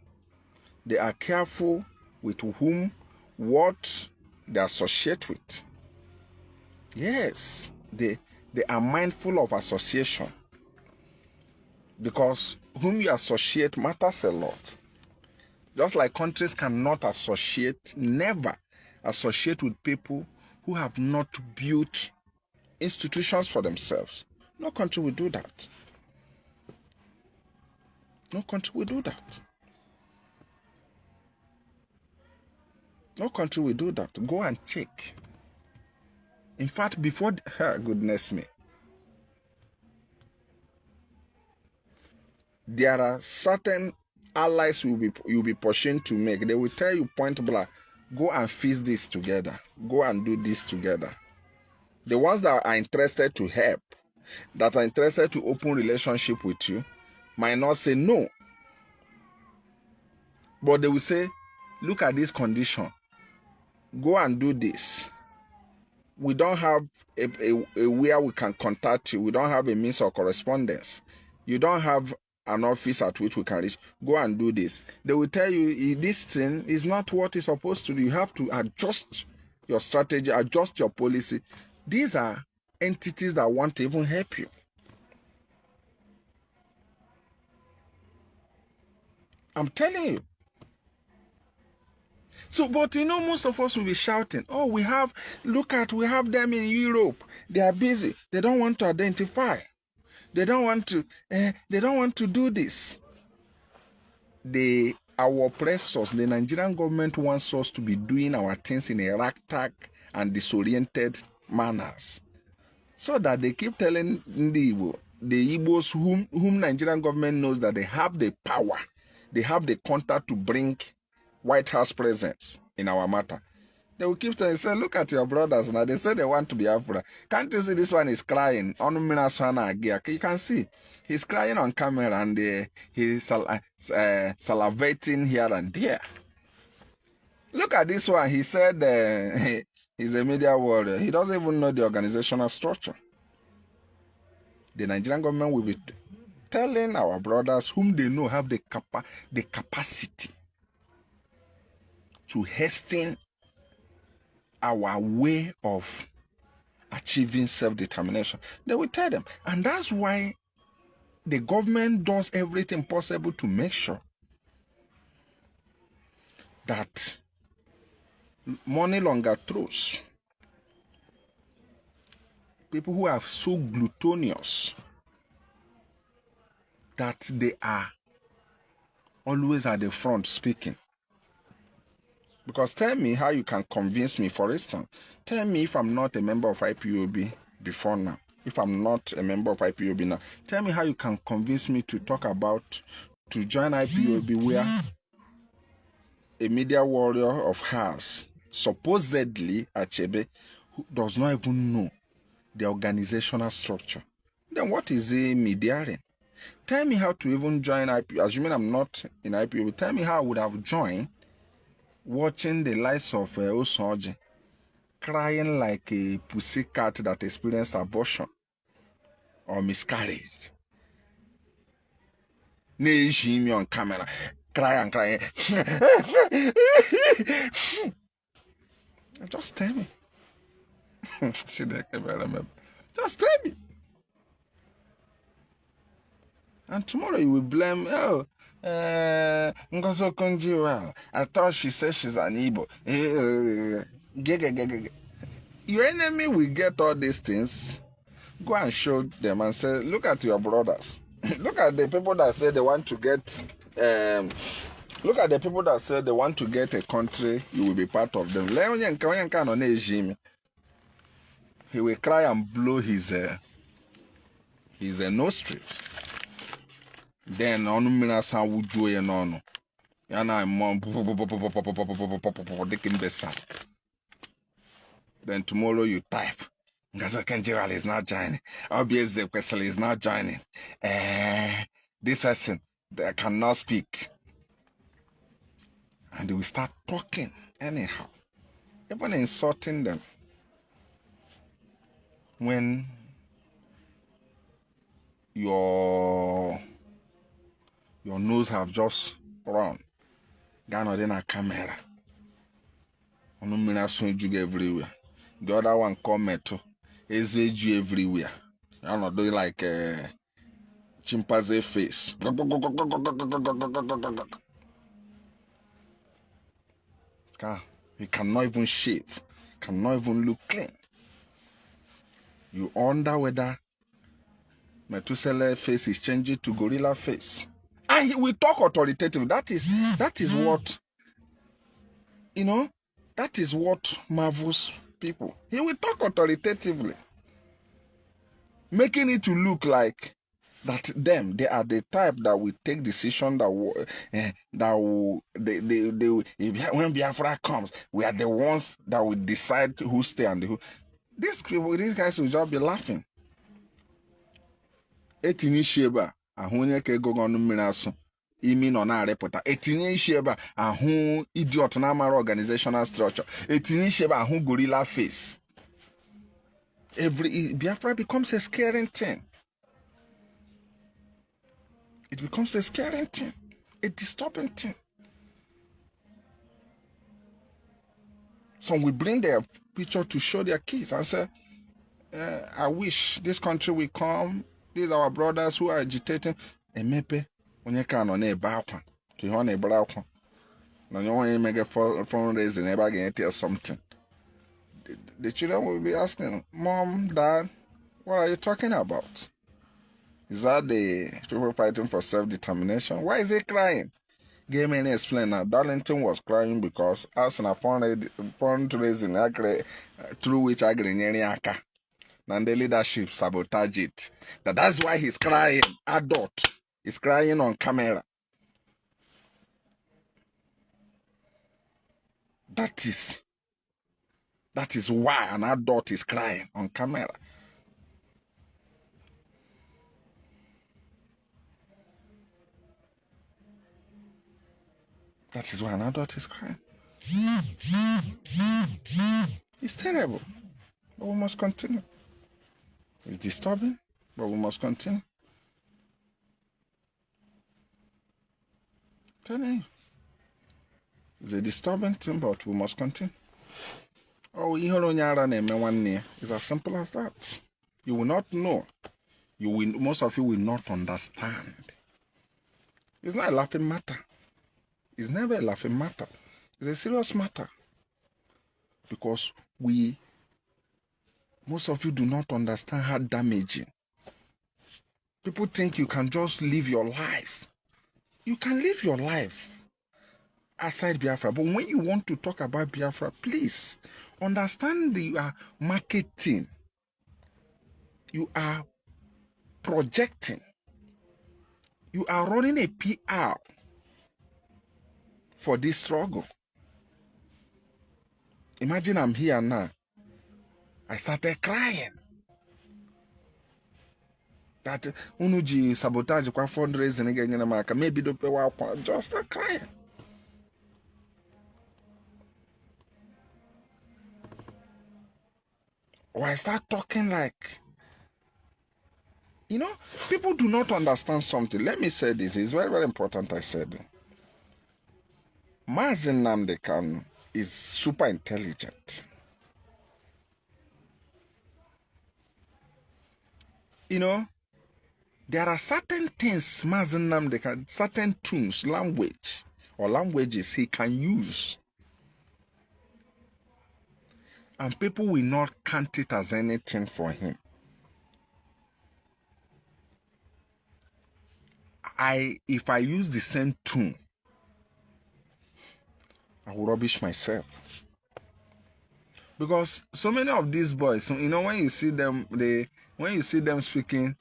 they are careful with whom, what they associate with. Yes, they are mindful of association, because whom you associate matters a lot. Just like countries cannot associate, never associate with people who have not built institutions for themselves. No country will do that. No country will do that. No country will do that. Go and check. In fact, before, goodness me, there are certain allies you'll be pushing to make. They will tell you point blank, go and fix this together. Go and do this together. The ones that are interested to help, that are interested to open relationship with you, might not say no. But they will say, look at this condition. Go and do this. We don't have a where we can contact you. We don't have a means of correspondence. You don't have an office at which we can reach. Go and do this. They will tell you this thing is not what it's supposed to do. You have to adjust your strategy, adjust your policy. These are entities that want to even help you. I'm telling you. So, but you know, most of us will be shouting, oh, we have them in Europe. They are busy. They don't want to identify. They don't want to do this. Our oppressors, the Nigerian government wants us to be doing our things in a ragtag and disoriented manners. So that they keep telling the Igbos whom Nigerian government knows that they have the power, they have the contact to bring White House presence in our matter. They will keep saying, look at your brothers now. They say they want to be Biafra. Can't you see this one is crying? You can see. He's crying on camera and he's salivating here and there. Look at this one. He said he's a media warrior. He doesn't even know the organizational structure. The Nigerian government will be telling our brothers whom they know have the capacity to hasten our way of achieving self-determination. They will tell them. And that's why the government does everything possible to make sure that money longer throws, people who are so gluttonous that they are always at the front speaking. Because tell me how you can convince me, for instance. Tell me if I'm not a member of IPOB before now. If I'm not a member of IPOB now. Tell me how you can convince me to talk about, to join IPOB where a media warrior of ours, supposedly Achebe, who does not even know the organizational structure. Then what is he mediating? Tell me how to even join IPOB. Assuming I'm not in IPOB, tell me how I would have joined watching the likes of Osoji crying like a pussycat that experienced abortion or miscarriage. Me on camera, crying. Just tell me. Just tell me. And tomorrow you will blame, Ngozo Konji, well, I thought she said she's an Igbo. Your enemy will get all these things. Go and show them and say, look at your brothers. Look at the people that say they want to get, look at the people that say they want to get a country, you will be part of them. He will cry and blow his nostrils. Then on Minasa would joy and on. Yana mom then tomorrow you type. Ngazo Kenjiral is not joining. Obviously Kwesel is not joining. This person they cannot speak. And they will start talking anyhow. Even insulting them. when your nose have just run. Ghana then a camera. On everywhere. The other one come to is everywhere. I'm not doing like a chimpanzee face. He cannot even shave, cannot even look clean. You wonder whether Methuselah face is changing to gorilla face. And he will talk authoritatively. That is what, you know, that is what marvels people. He will talk authoritatively, making it to look like that they are the type that will take decision when Biafra comes, we are the ones that will decide who stay and who. These guys will just be laughing. Etinye sheba ahunye ke gogon mmiraso imi no na repota. Etinye sheba ahun idiot na mara organizational structure. Etinye sheba ahun gorilla face. Every Biafra becomes a scary thing. It becomes a scary thing, a disturbing thing. Some will bring their picture to show their kids and say, I wish this country will come. These are our brothers who are agitating. Emepe, onye ka no na ebe akwa. To you na ebe akwa. Na you want to make a fundraising, never going to tell something. The children will be asking, Mom, Dad, what are you talking about? Is that the people fighting for self-determination? Why is he crying? Give me an explain now. Darlington was crying because as a fundraising through which I aka. And the leadership sabotage it. That's why he's crying. Adult. He's crying on camera. That is why an adult is crying on camera. That is why an adult is crying. It's terrible. But we must continue. It's disturbing, but we must continue. Telling you. It's a disturbing thing, but we must continue. Oh, it's as simple as that. You will not know. Most of you will not understand. It's not a laughing matter. It's never a laughing matter. It's a serious matter. Because most of you do not understand how damaging. People think you can just live your life. You can live your life outside Biafra. But when you want to talk about Biafra, please understand that you are marketing. You are projecting. You are running a PR for this struggle. Imagine I'm here now. I started crying. That unuji sabotage kwa fundraising again, maybe don't pay just start crying. Or I start talking like, you know, people do not understand something. Let me say this. It's very, very important I said. Mazi Nnamdi Kanu is super intelligent. You know, there are certain things Mazi Nnamdi Kanu, certain tunes, languages he can use. And people will not count it as anything for him. If I use the same tune, I will rubbish myself. Because so many of these boys, you know, when you see them, speaking,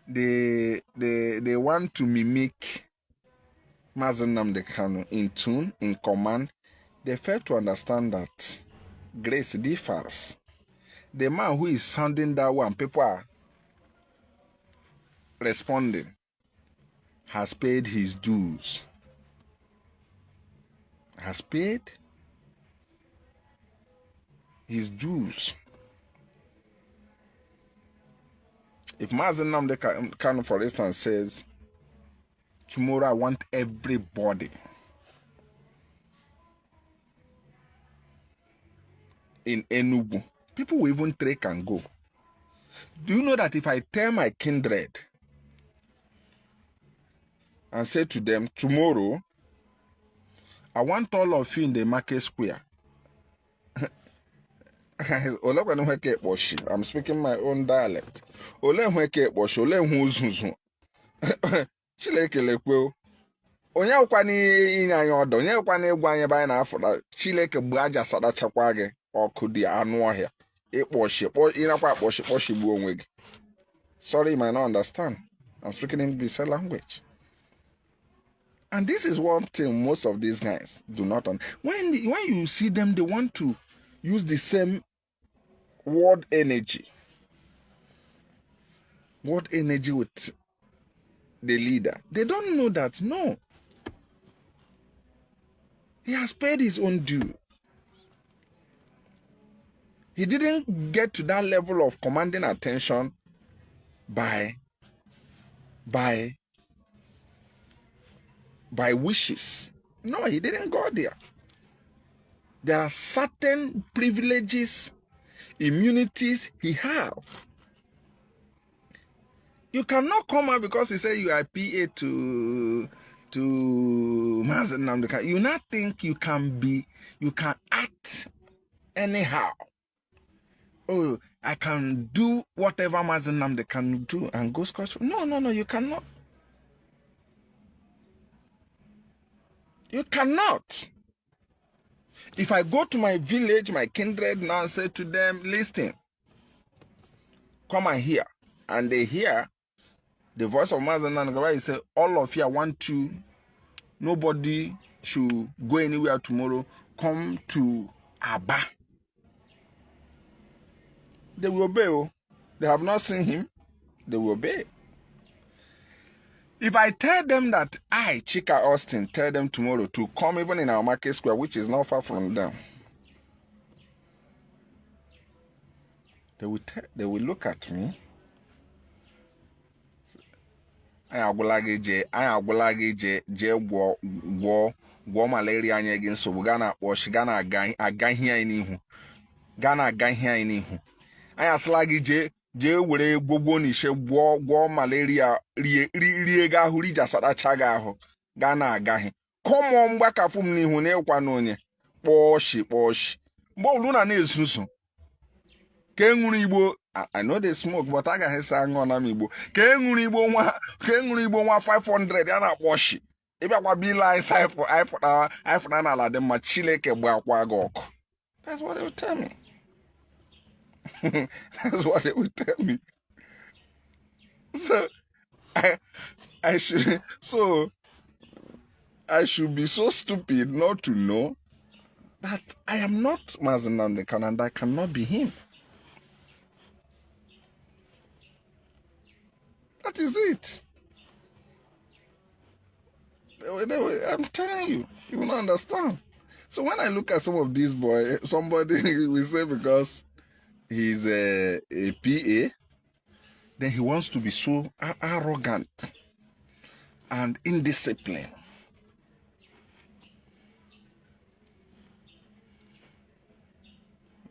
they want to mimic Mazi Nnamdi Kanu in tune, in command. They fail to understand that grace differs. The man who is sounding that one, people are responding, has paid his dues. Has paid his dues. If Mazi Nnamdi Kanu, for instance, says, tomorrow I want everybody in Enugu, people will even trek and go. Do you know that if I tell my kindred and say to them, tomorrow, I want all of you in the market square. I'm speaking my own dialect. Onye ụkwa n'inye anyị ọdọ, onye ụkwa n'egwu anyị ebe anyị na-afụda Chineke gbu aja sadachakwa gị ọkụ dị anụ ọhịa ịnakwa akpọshi gbuo onwe gị. Sorry, you might not understand. I'm speaking in Bisa language. And this is one thing most of these guys do not understand. When you see them, they want to use the same word energy with the leader. They don't know that, no. He has paid his own due. He didn't get to that level of commanding attention by wishes. No, he didn't go there. There are certain privileges, immunities he has. You cannot come out because he said you are PA to Mazi Nnamdi Kanu. You not think you can act anyhow. Oh, I can do whatever Mazi Nnamdi can do and go scotch. No, you cannot. You cannot. If I go to my village, my kindred now and say to them, listen, come and hear. And they hear the voice of Mazi Nnamdi Kanu. He say, all of you, I want you, nobody should go anywhere tomorrow. Come to Aba. They will obey. Oh. They have not seen him. They will obey. If I tell them that I, Chika Austin, tell them tomorrow to come even in our market square, which is not far from them, they will look at me. I agwala gị je gwọ malaria anyị gị nsogbu gaa na akpọchi gaa na aga ihe anyị n'ihu anyị asịla gị je were gbogbo n'ishe gwọ malaria rie ga ahụ rija sadacha gị ahụ gaa na agaghị kọmọ mgbakafụ m n'ihu na ịkwa na onye kpọchi mgbe ọbụla na-ezuzu ka enwuru Igbo. I know they smoke, but I got sang on Igbo. Ka enwuru Igbo nwa 500 ya na akpọchi ebe akwa be line iPhone na ala dem ma Chineke gba akwa gị ọkụ. That's what they would tell me. That's what they would tell me. So I should be so stupid not to know that I am not Mazi Nnamdi Kanu and I cannot be him. That is it. I'm telling you, you will not understand. So when I look at some of these boys, somebody will say because he's a PA, then he wants to be so arrogant and indisciplined.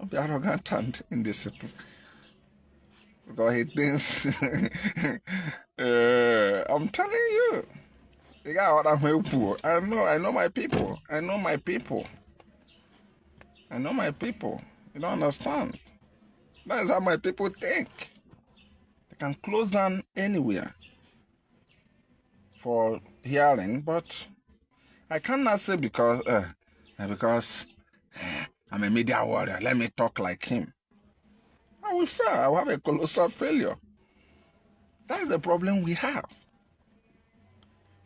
I'll be arrogant and indisciplined. Because he thinks, I'm telling you, the guy what I'm poor. I know my people. I know my people. You don't understand. That is how my people think. They can close down anywhere for hearing, but I cannot say because I'm a media warrior, let me talk like him. I will fail. I will have a colossal failure. That's the problem we have.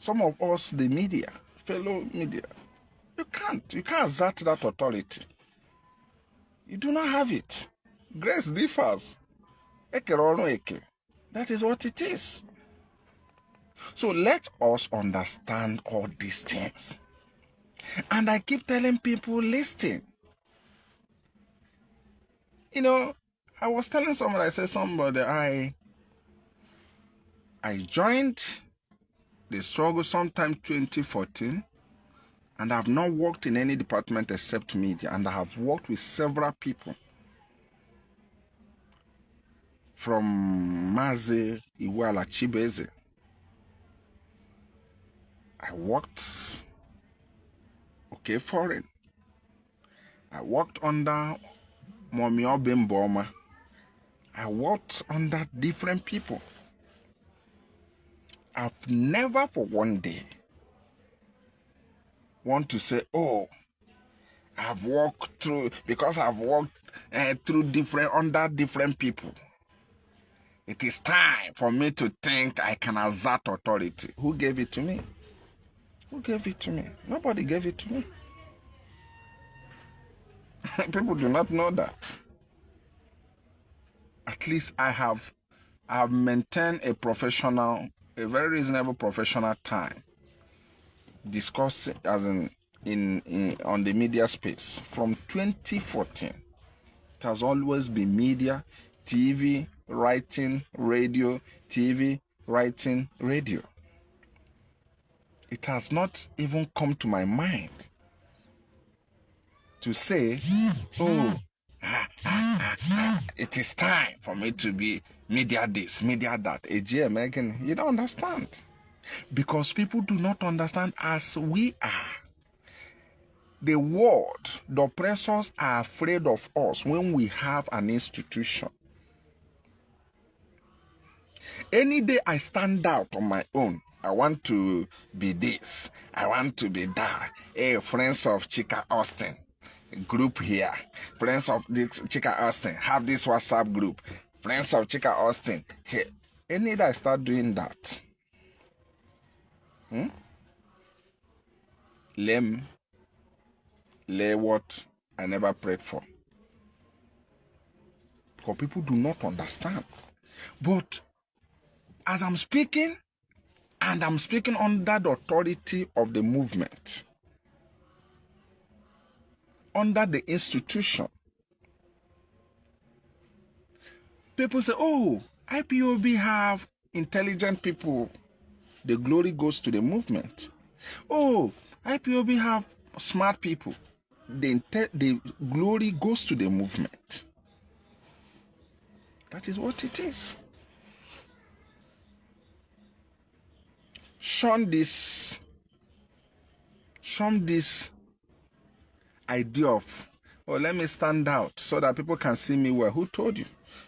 Some of us, the media, fellow media, you can't exert that authority. You do not have it. Grace differs. That is what it is. So let us understand all these things. And I keep telling people, listen. You know, I was telling somebody, I said, somebody, I joined the struggle sometime 2014, and I have not worked in any department except media, and I have worked with several people. From Mazi Nnamdi, I worked foreign. I worked under Momio Bimboma. I worked under different people. I've never for one day want to say, oh, I've walked through, because I've walked through under different people. It is time for me to think I can assert authority. Who gave it to me? Who gave it to me? Nobody gave it to me. People do not know that. At least I have maintained a very reasonable professional time discussing as on the media space. From 2014, it has always been media, TV, writing, radio, TV, writing, radio. It has not even come to my mind to say, oh, it is time for me to be media this, media that. AGM again, you don't understand. Because people do not understand as we are. The world, the oppressors are afraid of us when we have an institution. Any day I stand out on my own, I want to be this, I want to be that. Hey, friends of Chika Austin group here. Friends of this Chika Austin have this WhatsApp group. Friends of Chika Austin here. Any day I start doing that, lay what I never prayed for. Because people do not understand. But as I'm speaking, and I'm speaking under the authority of the movement, under the institution, people say, oh, IPOB have intelligent people. The glory goes to the movement. Oh, IPOB have smart people. The glory goes to the movement. That is what it is. Shun this idea of, oh, let me stand out so that people can see me well. Who told you?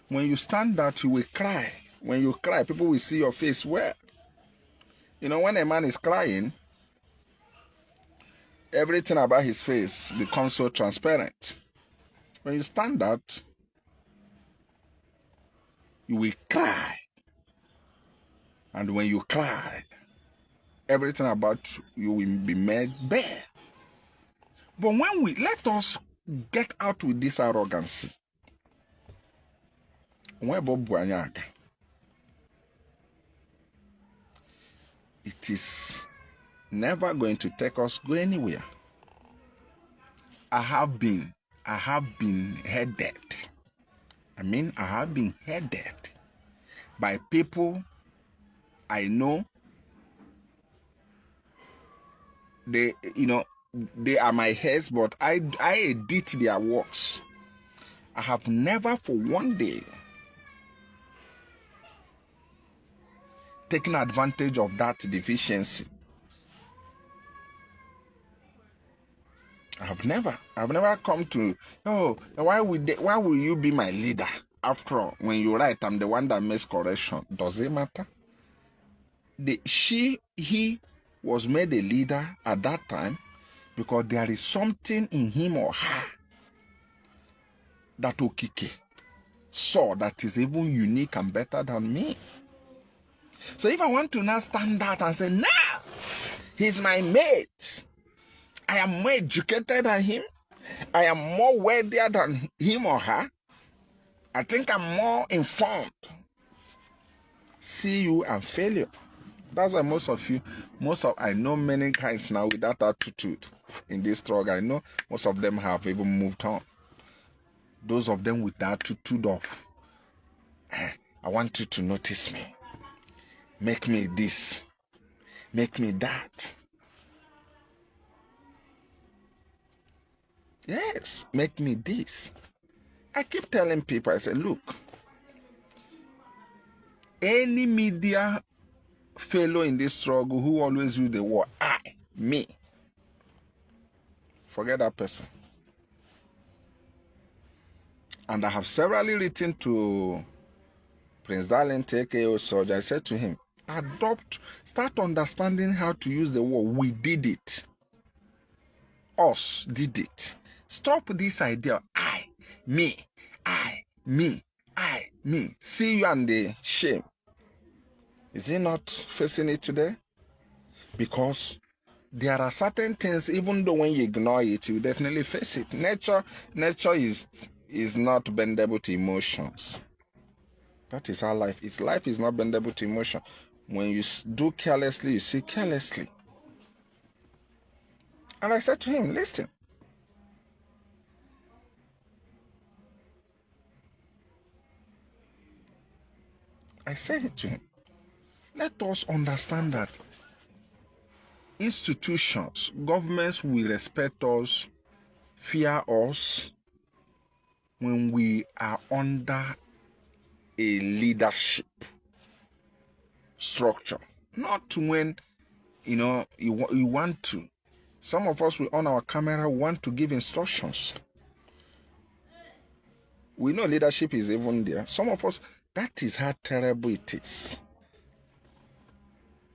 When you stand out, you will cry. When you cry, people will see your face well. You know, when a man is crying, everything about his face becomes so transparent. When you stand out, you will cry. And when you cry, everything about you will be made bare. But when let us get out with this arrogancy. It is never going to take us go anywhere. I have been headed. I have been headed by people I know. They are my heads, but I edit their works. I have never for one day taken advantage of that deficiency. I've never come to, oh, why will you be my leader? After all, when you write, I'm the one that makes correction. Does it matter? He was made a leader at that time because there is something in him or her that Okike saw that is even unique and better than me. So if I want to now stand out and say, nah, he's my mate, I am more educated than him, I am more wealthier than him or her, I think I'm more informed. See you and failure. That's why I know many guys now with that attitude in this struggle. I know most of them have even moved on. Those of them with the attitude of, I want you to notice me. make me this, make me that. Yes, make me this. I keep telling people, I say, look, any media fellow in this struggle who always use the word I, me, forget that person. And I have severally written to Prince Darling TKO Soldier. I said to him, start understanding how to use the word we did it. Us did it. Stop this idea I, me, me. See you and the shame. Is he not facing it today? Because there are certain things, even though when you ignore it, you definitely face it. Nature is not bendable to emotions. That is how life is. Life is not bendable to emotion. When you do carelessly, you see carelessly. And I said to him, listen. I said to him, let us understand that institutions, governments will respect us, fear us when we are under a leadership structure. Not when, you want to. Some of us, we on our camera, want to give instructions. We know leadership is even there. Some of us, that is how terrible it is.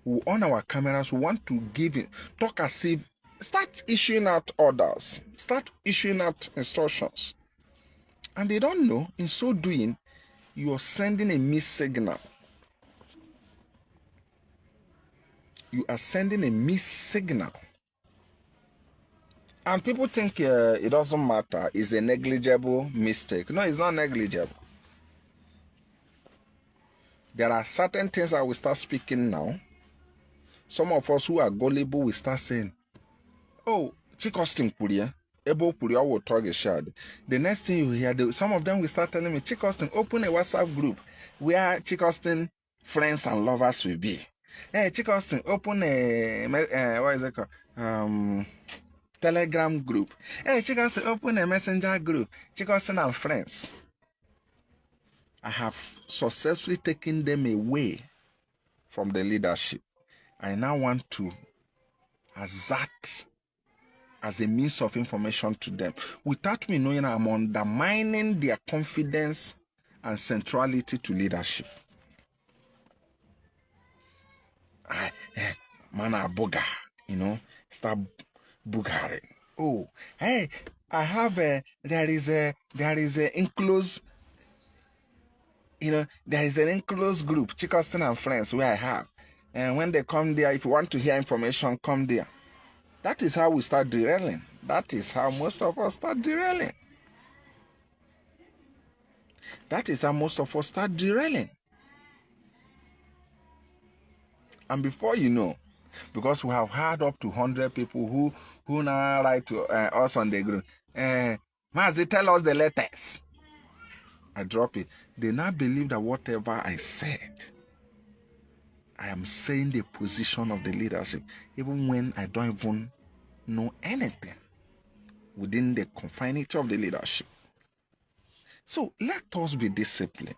We on our cameras, we want to give it, talk as if, start issuing out orders, start issuing out instructions. And they don't know, in so doing, you are sending a missed signal. You are sending a missed signal. And people think it doesn't matter, it's a negligible mistake. No, it's not negligible. There are certain things I will start speaking now. Some of us who are gullible will start saying, oh, Chikostin Puria, Ebo Puria will talk a shard. The next thing you hear, some of them will start telling me, Chikostin, open a WhatsApp group where Chikostin friends and lovers will be. Hey, Chikostin, open a, what is it called? Telegram group. Hey, Chikostin, open a messenger group. Chikostin and friends. I have successfully taken them away from the leadership. I now want to assert as a means of information to them. Without me knowing, I'm undermining their confidence and centrality to leadership. Man, booger, start boogering. Oh, hey, I have there is a enclosed, there is an enclosed group, Chikostin and friends, where I have. And when they come there, if you want to hear information, come there. That is how we start derailing. That is how most of us start derailing. That is how most of us start derailing. And before you know, because we have had up to 100 people who now write to us on the group, Mazi, tell us the letters. I drop it. They now believe that whatever I said, I am saying the position of the leadership, even when I don't even know anything within the confinement of the leadership. So let us be disciplined.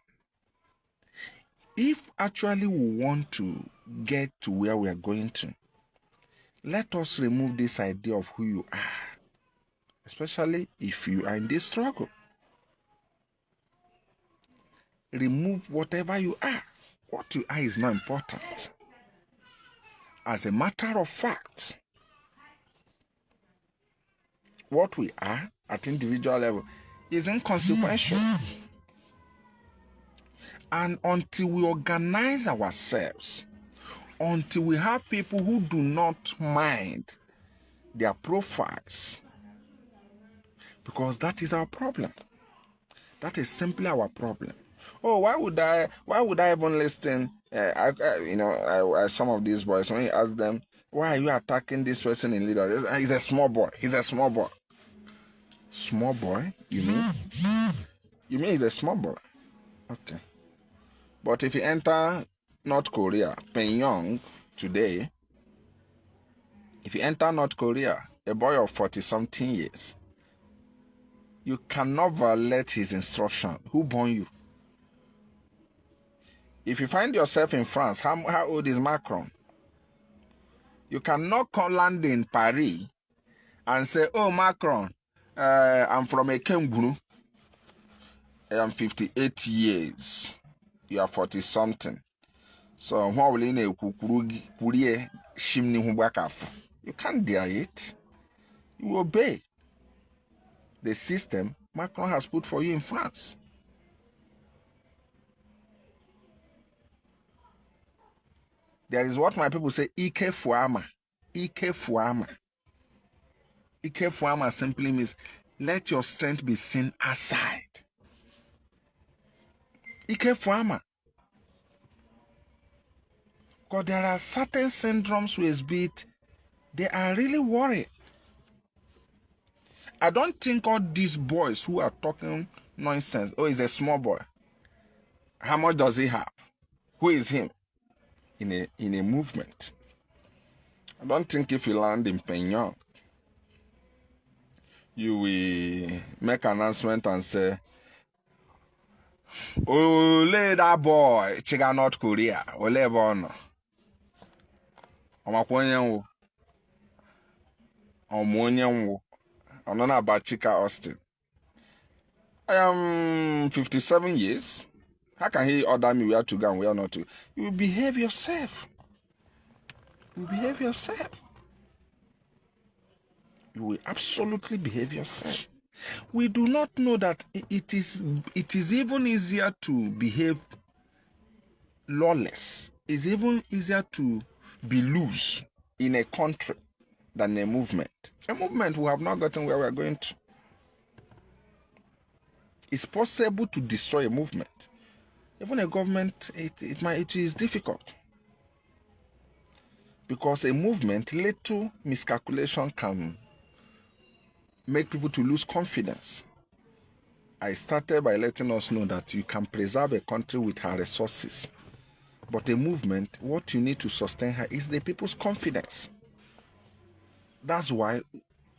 If actually we want to get to where we are going to, let us remove this idea of who you are, especially if you are in this struggle. Remove whatever you are. What you are is not important. As a matter of fact, what we are at individual level is inconsequential. And until we organize ourselves, until we have people who do not mind their profiles, because that is our problem. That is simply our problem. Oh, why would I even listen? Some of these boys, when you ask them, why are you attacking this person in leader? He's a small boy. He's a small boy. Small boy? You mean? You mean he's a small boy? Okay. But if you enter North Korea, Pyongyang today, if you enter North Korea, a boy of 40-something years, you cannot violate his instruction. Who born you? If you find yourself in France, how old is Macron? You cannot come land in Paris and say, oh, Macron, I'm from a Kenguru. I'm 58 years. You are 40-something. So, you can't dare it. You obey the system Macron has put for you in France. There is what my people say, Ike Fuama. Ike Fuama. Ike Fuama simply means, let your strength be seen aside. Ike Fuama. Because there are certain syndromes with beat, they are really worried. I don't think all these boys who are talking nonsense, oh, he's a small boy. How much does he have? Who is him? In a movement. I don't think if you land in Pyongyang, you will make an announcement and say, ole that boy, chiga North Korea, ole bono. Omakwenyenwo. Omonyenwo. I'm not about Chika Austin. I am 57 years. How can he order me where to go and where not to? You behave yourself. You behave yourself. You will absolutely behave yourself. We do not know that it is even easier to behave lawless. It's even easier to be loose in a country than a movement. A movement we have not gotten where we are going to. It's possible to destroy a movement. Even a government, it is difficult. Because a movement, little miscalculation can make people to lose confidence. I started by letting us know that you can preserve a country with her resources. But a movement, what you need to sustain her is the people's confidence. That's why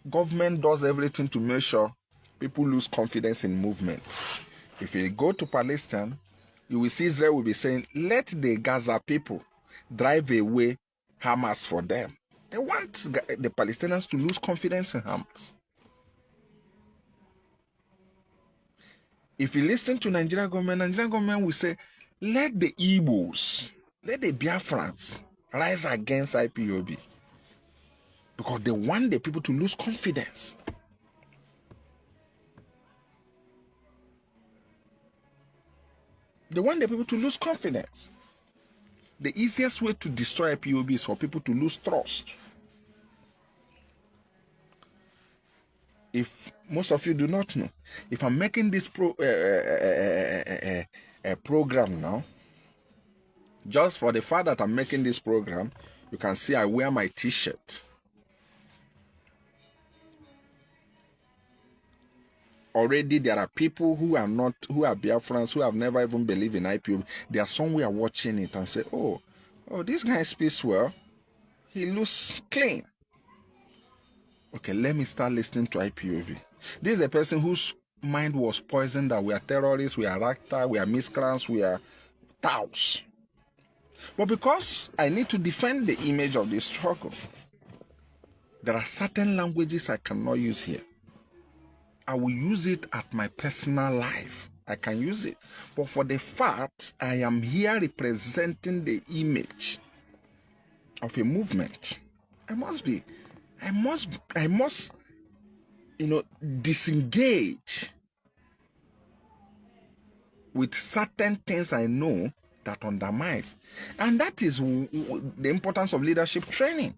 government does everything to make sure people lose confidence in movement. If you go to Palestine, you will see Israel will be saying, let the Gaza people drive away Hamas for them. They want the Palestinians to lose confidence in Hamas. If you listen to Nigerian government will say, let the Igbos, let the Biafrans rise against IPOB. Because they want the people to lose confidence. They want the people to lose confidence. The easiest way to destroy IPOB is for people to lose trust. If most of you do not know, if I'm making this program now, just for the fact that I'm making this program, you can see I wear my t-shirt. Already there are people who are Biafrans, who have never even believed in IPOB. They are somewhere watching it and say, oh, this guy speaks well. He looks clean. Okay, let me start listening to IPOB. This is a person whose mind was poisoned that we are terrorists, we are Rakta, we are miscreants, we are Taos. But because I need to defend the image of this struggle, there are certain languages I cannot use here. I will use it at my personal life. I can use it. But for the fact I am here representing the image of a movement, I must, disengage with certain things I know that undermines. And that is the importance of leadership training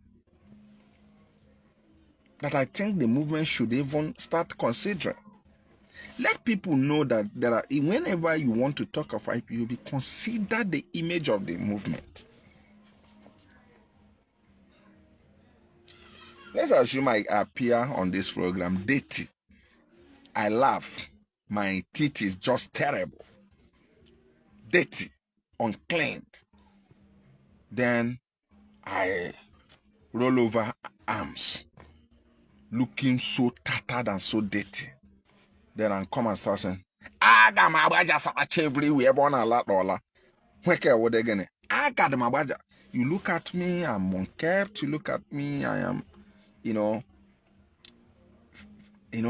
that I think the movement should even start considering. Let people know that whenever you want to talk of IPOB, consider the image of the movement. Let's assume I appear on this program dirty. I laugh. My teeth is just terrible. Dirty. Uncleaned. Then I roll over arms, looking so tattered and so dirty. Then I come and start saying, I got my baja everywhere, born a lot dollar. Where what again? I got my baja. You look at me, I'm unkept. You look at me, I am, you know,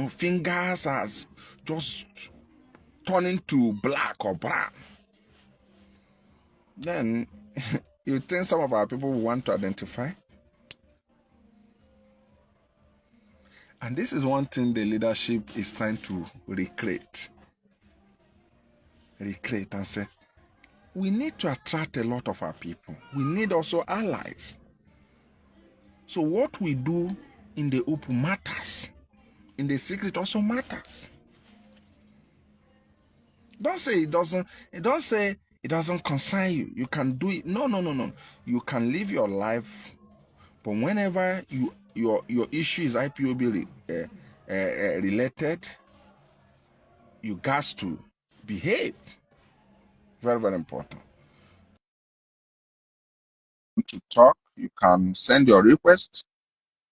fingers as just turning to black or brown. Then you think some of our people will want to identify? And this is one thing the leadership is trying to recreate and say, we need to attract a lot of our people. We need also allies. So what we do in the open matters. In the secret also matters. Don't say it doesn't. Don't say it doesn't concern you. You can do it. No. You can live your life, but whenever your issue is IPOB related, you got to behave. Very, very important. To talk, you can send your request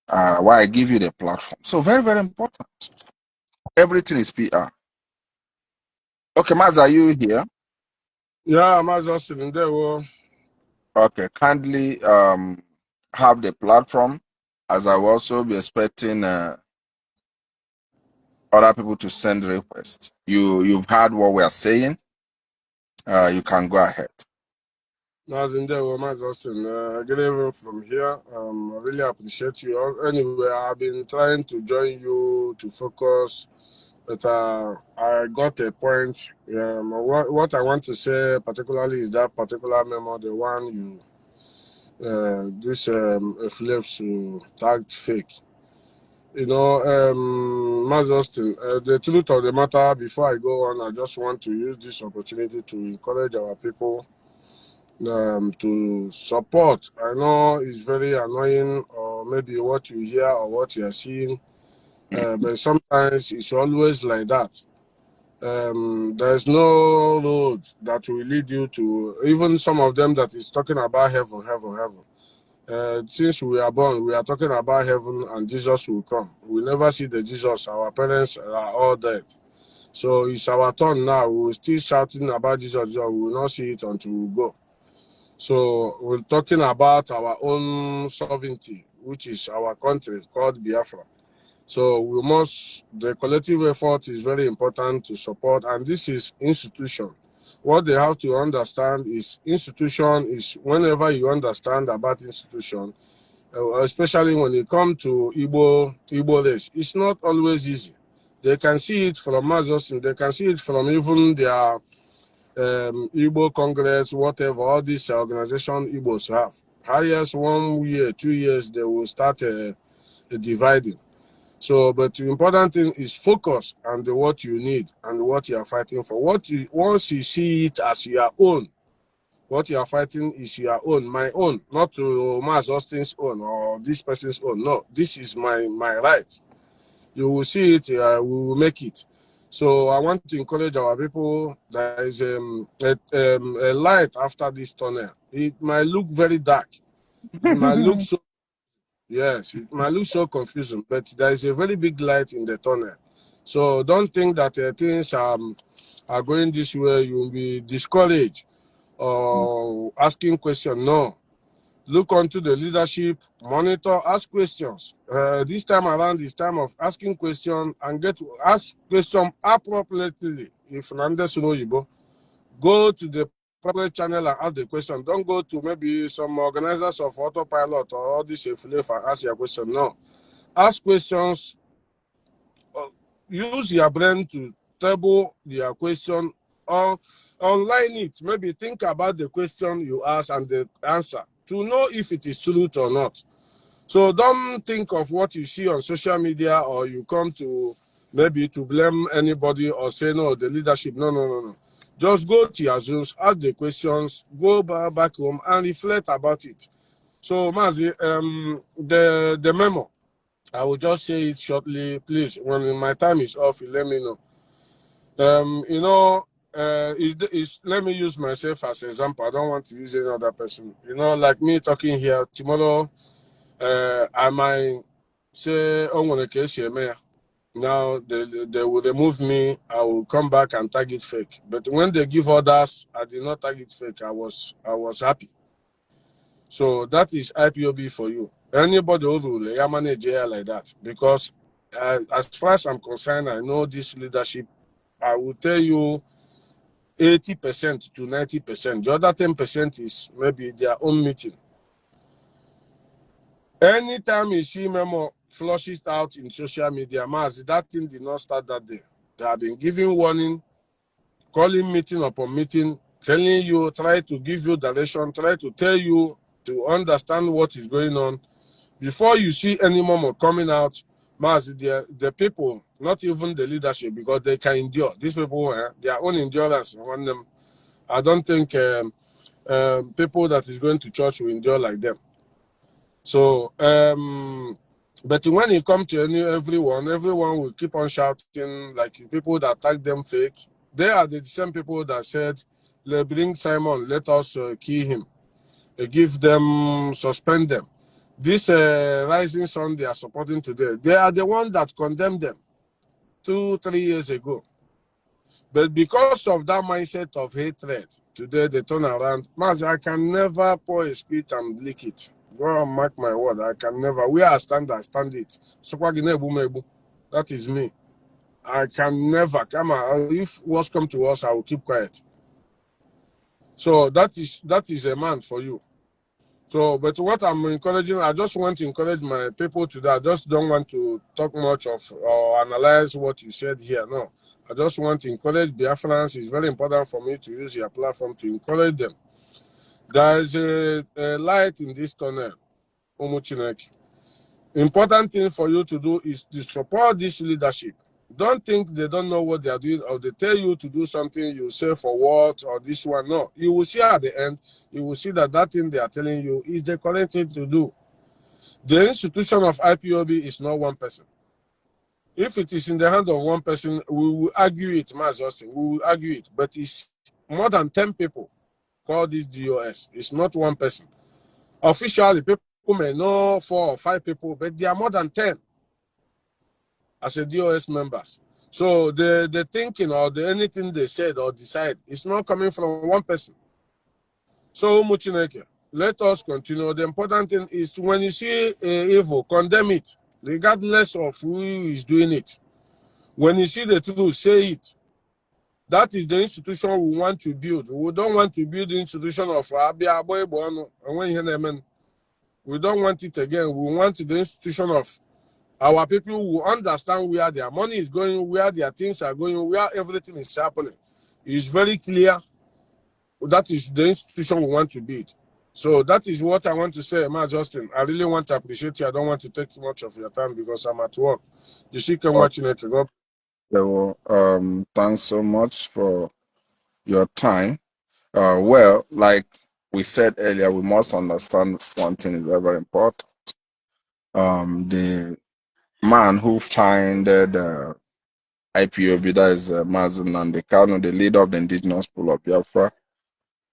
while I give you the platform. So very, very important. Everything is PR. Okay, Maz, are you here? Yeah, I'm just sitting there. Well, Okay, kindly have the platform, as I will also be expecting other people to send requests. You've heard what we are saying. You can go ahead. Mazi Nnamdi good evening from here. I really appreciate you all. Anyway, I've been trying to join you to focus, but I got a point. What I want to say particularly is that particular memo, the one you this flips to tagged fake. Mazi Austin, the truth of the matter, before I go on, I just want to use this opportunity to encourage our people to support. I know it's very annoying, or maybe what you hear or what you are seeing, but sometimes it's always like that. There's no road that will lead you to, even some of them that is talking about heaven. Since we are born, we are talking about heaven and Jesus will come. We never see the Jesus. Our parents are all dead. So it's our turn now. We will still shouting about Jesus. We will not see it until we go. So we're talking about our own sovereignty, which is our country called Biafra. So the collective effort is very important to support, and this is institution. What they have to understand is institution is whenever you understand about institution, especially when it comes to Igbo race, it's not always easy. They can see it from Mazi, they can see it from even their Igbo Congress, whatever, all these organizations Igbos have. Highest 1 year, 2 years, they will start dividing. So, but the important thing is focus on what you need and what you are fighting for. Once you see it as your own, what you are fighting is your own, my own, not to Mazi Austin's own or this person's own. No, this is my right. You will see it, we will make it. So I want to encourage our people. There is a light after this tunnel. It might look very dark. It might look so, yes, it might look so confusing, but there is a very big light in the tunnel. So don't think that things are going this way. You will be discouraged or asking questions. No. Look onto the leadership, monitor, ask questions. This time around is time of asking questions and get to ask questions appropriately. If Fernandez Yibo, go to the proper channel and ask the question. Don't go to maybe some organizers of autopilot or all this affiliate and ask your question. No. Ask questions. Use your brain to table your question or online it. Maybe think about the question you ask and the answer to know if it is truth or not. So don't think of what you see on social media or you come to maybe to blame anybody or say, no, the leadership. No. Just go to your Zooms, ask the questions, go back home and reflect about it. So, Mazi, the memo, I will just say it shortly, please. When my time is off, you let me know. let me use myself as an example. I don't want to use any other person. You know, like me talking here tomorrow, I might say, "Oh, when now they will remove me. I will come back and tag it fake." But when they give orders, I did not tag it fake. I was happy. So that is IPOB for you. Anybody who will manage like that, because as far as I'm concerned, I know this leadership. I will tell you 80% to 90%. The other 10% is maybe their own meeting. Anytime you see memo flushes out in social media, Mazi, that thing did not start that day. They have been giving warning, calling meeting upon meeting, telling you, try to give you direction, try to tell you to understand what is going on. Before you see any memo coming out, Mazi, the people, not even the leadership, because they can endure. These people, their own endurance, on them. I don't think people that is going to church will endure like them. So, but when it comes to everyone will keep on shouting, like people that tag them fake. They are the same people that said, bring Simon, let us kill him, give them, suspend them. This rising sun they are supporting today, they are the ones that condemned them 2-3 years ago. But because of that mindset of hatred, today they turn around. Mazi, I can never pour a spit and lick it. Go and mark my word. I can never. Where I stand it. That is me. I can never. Come on. If worse come to us, I will keep quiet. So that is a man for you. So, but what I'm encouraging, I just want to encourage my people today. I just don't want to talk much of or analyze what you said here. No. I just want to encourage Biafrans. It's very important for me to use your platform to encourage them. There is a light in this tunnel, Umuchineke. Important thing for you to do is to support this leadership. Don't think they don't know what they are doing, or they tell you to do something, you say for what, or this one. No, you will see at the end, you will see that thing they are telling you is the correct thing to do. The institution of IPOB is not one person. If it is in the hand of one person, we will argue it, Mazi Austin. We will argue it. But it's more than 10 people call this DOS. It's not one person. Officially, people may know 4 or 5 people, but they are more than 10 as a DOS members. So the thinking or anything they said or decide is not coming from one person. So, Muchineke, let us continue. The important thing is when you see evil, condemn it, regardless of who is doing it. When you see the truth, say it. That is the institution we want to build. We don't want to build the institution of Abia Boy. We don't want it again. We want the institution of our people who understand where their money is going, where their things are going, where everything is happening. It's very clear. That is the institution we want to build. So that is what I want to say, Ma Justin. I really want to appreciate you. I don't want to take much of your time because I'm at work. You see, can watch it. Thanks so much for your time. Well, like we said earlier, we must understand one thing is very, very important. The man who founded IPOB, that is Mazi Nnamdi Kanu, the leader of the indigenous people of Biafra,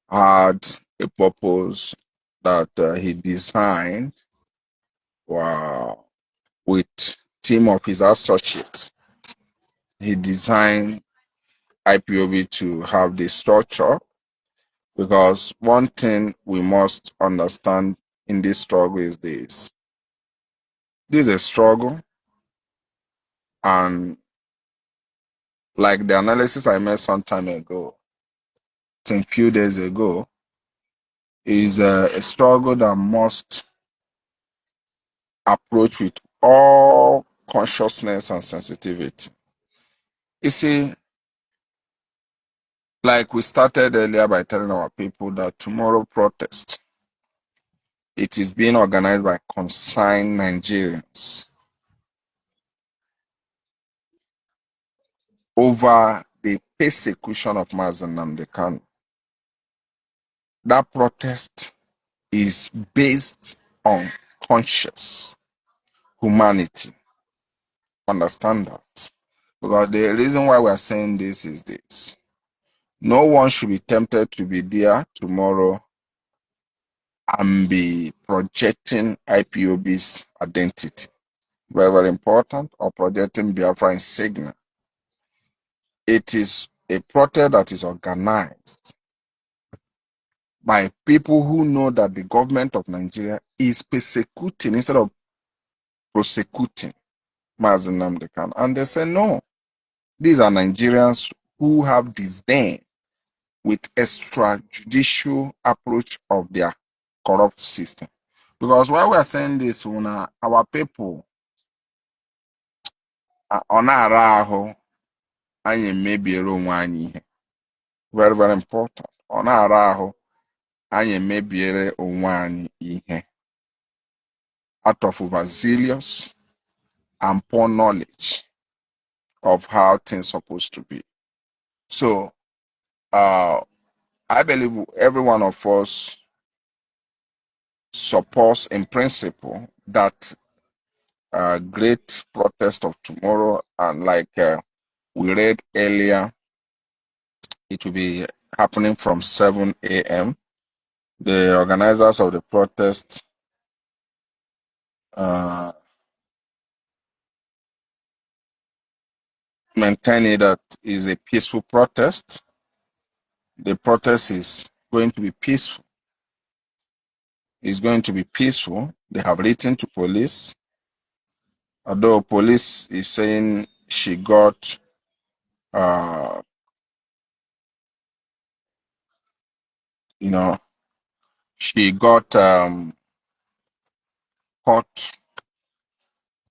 had a purpose that he designed with team of his associates. He designed IPOB to have this structure because one thing we must understand in this struggle is this. This is a struggle, and like the analysis I made some time ago, I think a few days ago, is a struggle that must approach with all consciousness and sensitivity. You see, like we started earlier by telling our people that tomorrow protest, it is being organized by concerned Nigerians over the persecution of Mazi Nnamdi Kanu. That protest is based on conscious humanity. Understand that? Because the reason why we are saying this is this. No one should be tempted to be there tomorrow and be projecting IPOB's identity. Very, very important, or projecting Biafra signal. It is a protest that is organized by people who know that the government of Nigeria is persecuting instead of prosecuting Mazi Nnamdi Kanu. And they say, no, these are Nigerians who have disdain with extrajudicial approach of their corrupt system. Because while we are saying this, our people are na-ara ahụ anyị emebiere onwe anyị ihe. Very, very important. Ọ na-ara ahụ anyị emebiere onwe anyị ihe. Out of overzealous and poor knowledge of how things are supposed to be. So, I believe every one of us supports in principle that great protest of tomorrow, and like we read earlier, it will be happening from 7 a.m. The organizers of the protest maintain that is a peaceful protest. The protest is going to be peaceful. It's going to be peaceful. They have written to police, although police is saying she got she got court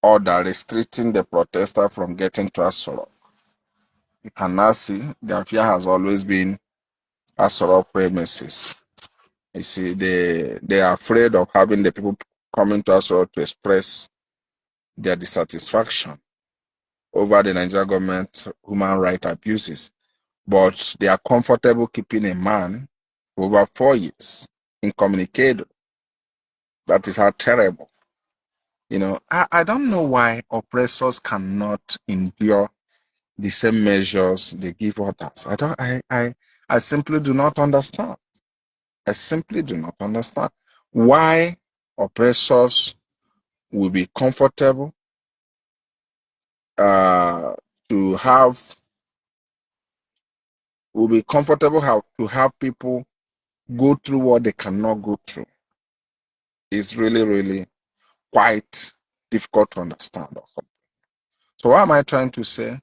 order restricting the protester from getting to Asoro. You can now see the fear has always been Asoro premises. You see, they are afraid of having the people coming to Asoro to express their dissatisfaction over the Nigerian government human rights abuses. But they are comfortable keeping a man for over 4 years incommunicado. That is how terrible. I don't know why oppressors cannot endure the same measures they give others. I simply do not understand. I simply do not understand why oppressors will be comfortable to have to have people go through what they cannot go through. It's really, really quite difficult to understand. So what am I trying to say?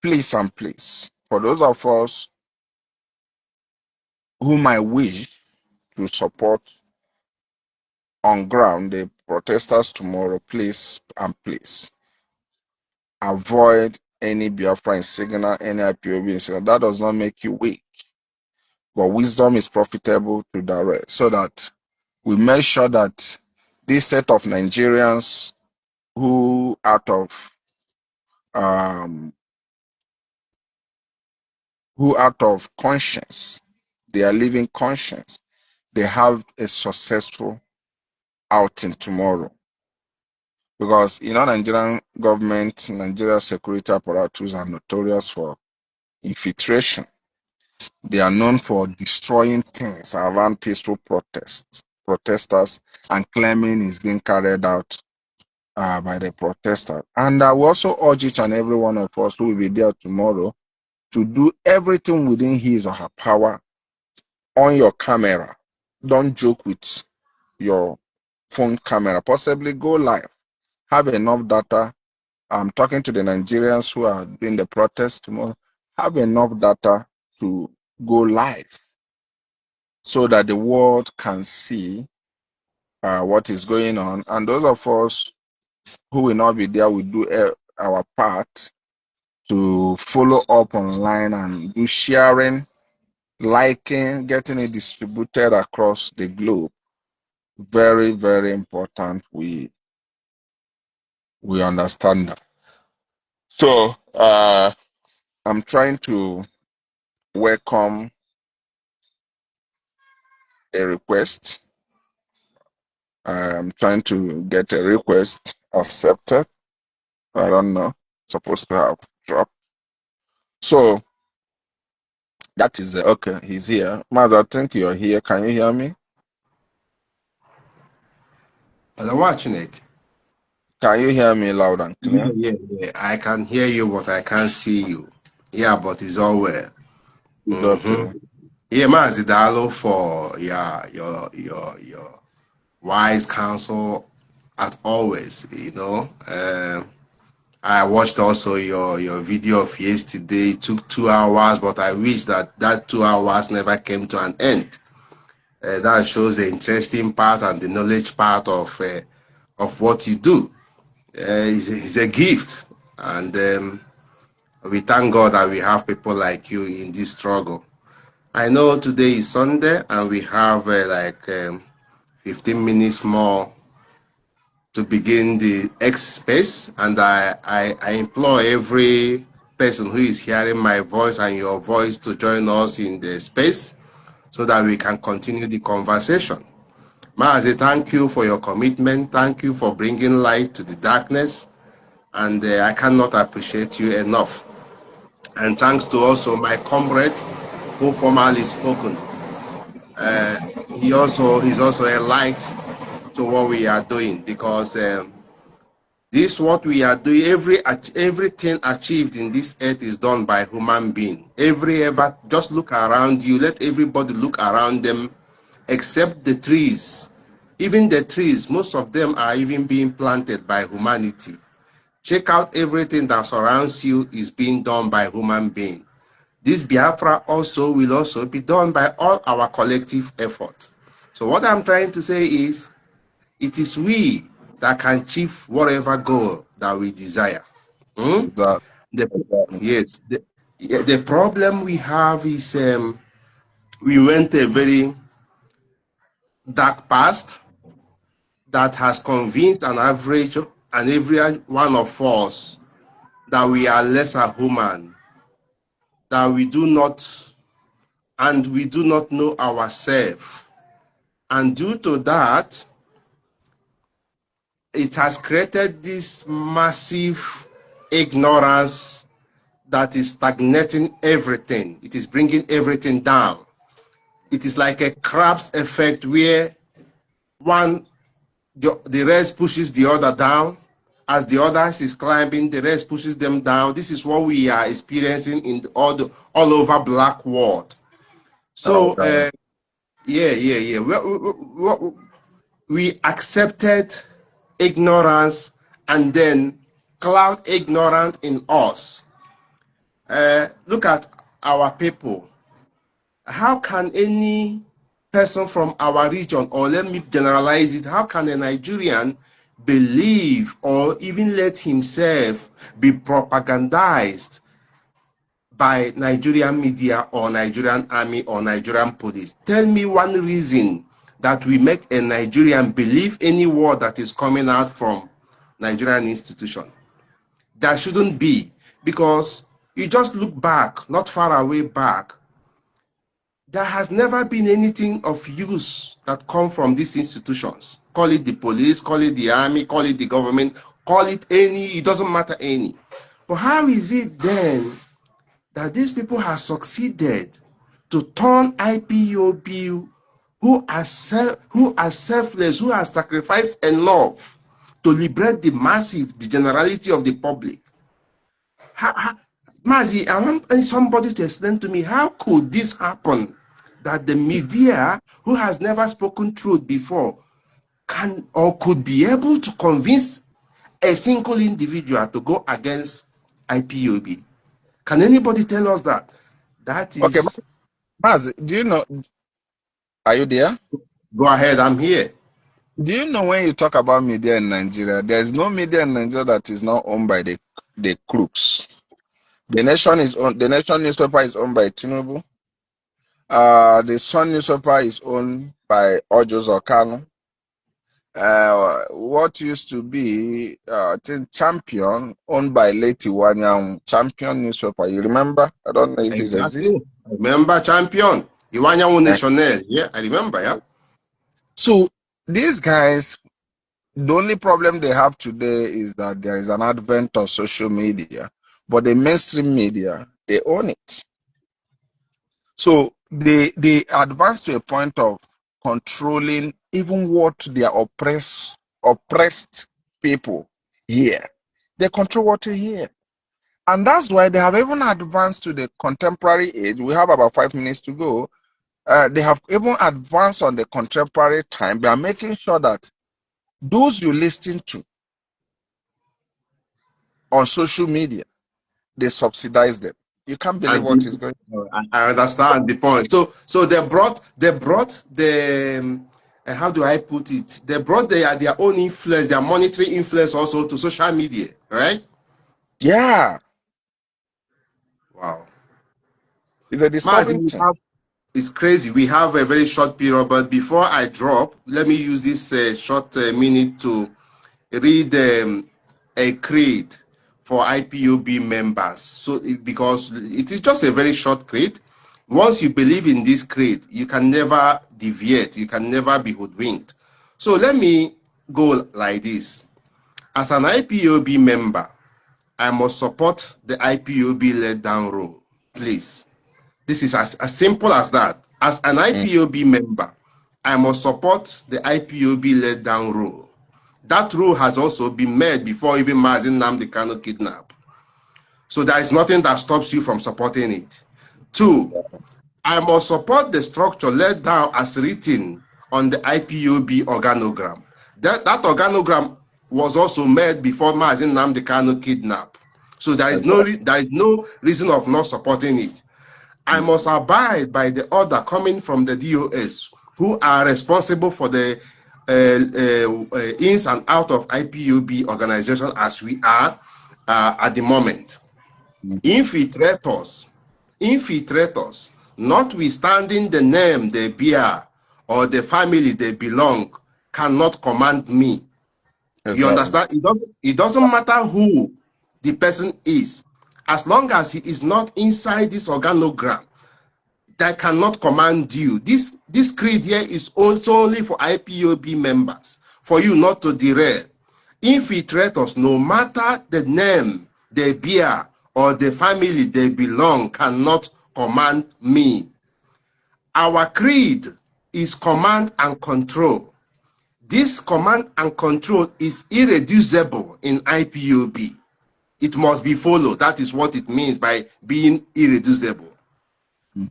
Please and please, for those of us whom I wish to support on ground the protesters tomorrow, please and please avoid any Biafra signal, any IPOB signal. That does not make you weak, but wisdom is profitable to direct, so that we make sure that this set of Nigerians who out of conscience, they are living conscience, they have a successful outing tomorrow. Because Nigerian government, Nigeria security apparatus are notorious for infiltration. They are known for destroying things around peaceful protesters, and claiming it's being carried out by the protesters. And I will also urge each and every one of us who will be there tomorrow to do everything within his or her power on your camera. Don't joke with your phone camera. Possibly go live. Have enough data. I'm talking to the Nigerians who are doing the protest tomorrow. Have enough data to go live so that the world can see what is going on. And those of us who will not be there will do our part to follow up online and do sharing, liking, getting it distributed across the globe. Very, very important. We understand that. So I'm trying to welcome a request. I'm trying to get a request accepted. I don't know. It's supposed to have dropped. So That is okay. He's here. Maz, I think you're here. Can you hear me? I'm watching it. Can you hear me loud and Yeah, clear? yeah, yeah. I can hear you, but I can't see you. Yeah, but it's all well. It's Mm-hmm. okay. Yeah, Mazi Dalo for your wise counsel as always. I watched also your video of yesterday. It took 2 hours, but I wish that 2 hours never came to an end. That shows the interesting part and the knowledge part of what you do. It's a gift, and we thank God that we have people like you in this struggle. I know today is Sunday, and we have 15 minutes more to begin the X space, and I implore every person who is hearing my voice and your voice to join us in the space so that we can continue the conversation. Mazi, thank you for your commitment. Thank you for bringing light to the darkness, and I cannot appreciate you enough. And thanks to also my comrade who formerly spoken. Uh, he's also a light to what we are doing, because this what we are doing. Everything achieved in this earth is done by human being. Just look around you. Let everybody look around them, except the trees. Even the trees, most of them are even being planted by humanity. Check out everything that surrounds you is being done by human being. This Biafra also will also be done by all our collective effort. So what I'm trying to say is, it is we that can achieve whatever goal that we desire. Hmm? Exactly. The, yes, the problem we have is we went a very dark past that has convinced every one of us that we are lesser human, that we do not know ourselves. And due to that, it has created this massive ignorance that is stagnating everything. It is bringing everything down. It is like a crab's effect where the rest pushes the other down. As the others is climbing, the rest pushes them down. This is what we are experiencing in all over black world. So, Okay. yeah. We accepted ignorance and then cloud ignorant in us. Look at our people. How can any person from our region, or let me generalize it, how can a Nigerian believe or even let himself be propagandized by Nigerian media or Nigerian army or Nigerian police? Tell me one reason that we make a Nigerian believe any word that is coming out from Nigerian institution. There shouldn't be, because you just look back, not far away back, there has never been anything of use that come from these institutions. Call it the police, call it the army, call it the government, call it any, it doesn't matter any. But how is it then that these people have succeeded to turn IPOB, who are selfless, who have sacrificed enough to liberate the massive, the generality of the public? Mazi, I want somebody to explain to me, how could this happen? That the media, who has never spoken truth before, can or could be able to convince a single individual to go against IPOB. Can anybody tell us that? That Okay, is, Maz, do you know? Are you there? go ahead, I'm here. Do you know when you talk about media in Nigeria, there is no media in Nigeria that is not owned by the crooks. The Nation is owned. The Nation newspaper is owned by Tinubu. The Sun newspaper is owned by Ojos Okano. What used to be I think Champion, owned by Leti Wanyang, Champion newspaper. You remember? I don't know if it exists. Exactly. Remember champion. Iwanyawu Eh, National. Yeah, I remember, yeah. So these guys, the only problem they have today is that there is an advent of social media, but the mainstream media, they own it. So they advance to a point of controlling even what their oppressed people hear. They control what you hear. And that's why they have even advanced to the contemporary age. We have about 5 minutes to go. They have even advanced on the contemporary time. They are making sure that those you listen to on social media, they subsidize them. You can't believe what is going on. I understand the point. So they brought the how do I put it? They brought their own influence, their monetary influence also to social media, right? Yeah. Wow. It's a Mazi, disturbing thing. it's crazy. We have a very short period, but before I drop, let me use this short minute to read a creed for IPOB members. So, because it is just a very short creed. Once you believe in this creed, you can never deviate. You can never be hoodwinked. So let me go like this. As an IPOB member, I must support the IPOB let down rule. Please. This is as simple as that. As an IPOB member, I must support the IPOB let down rule. That rule has also been made before even Mazi Nnamdi Kanu kidnap. So there is nothing that stops you from supporting it. 2, I must support the structure laid down as written on the IPOB organogram. That organogram was also made before Mazi Nnamdi Kanu kidnap. So there is no reason of not supporting it. I must abide by the order coming from the DOS, who are responsible for the ins and out of IPOB organization as we are at the moment. Infiltrators, notwithstanding the name they bear or the family they belong, cannot command me. You Exactly. understand? It doesn't matter who the person is, as long as he is not inside this organogram that cannot command you. This creed here is also only for IPOB members, for you not to derail. Infiltrators, no matter the name they bear or the family they belong, cannot command me. Our creed is command and control. This command and control is irreducible in IPOB. It must be followed. That is what it means by being irreducible.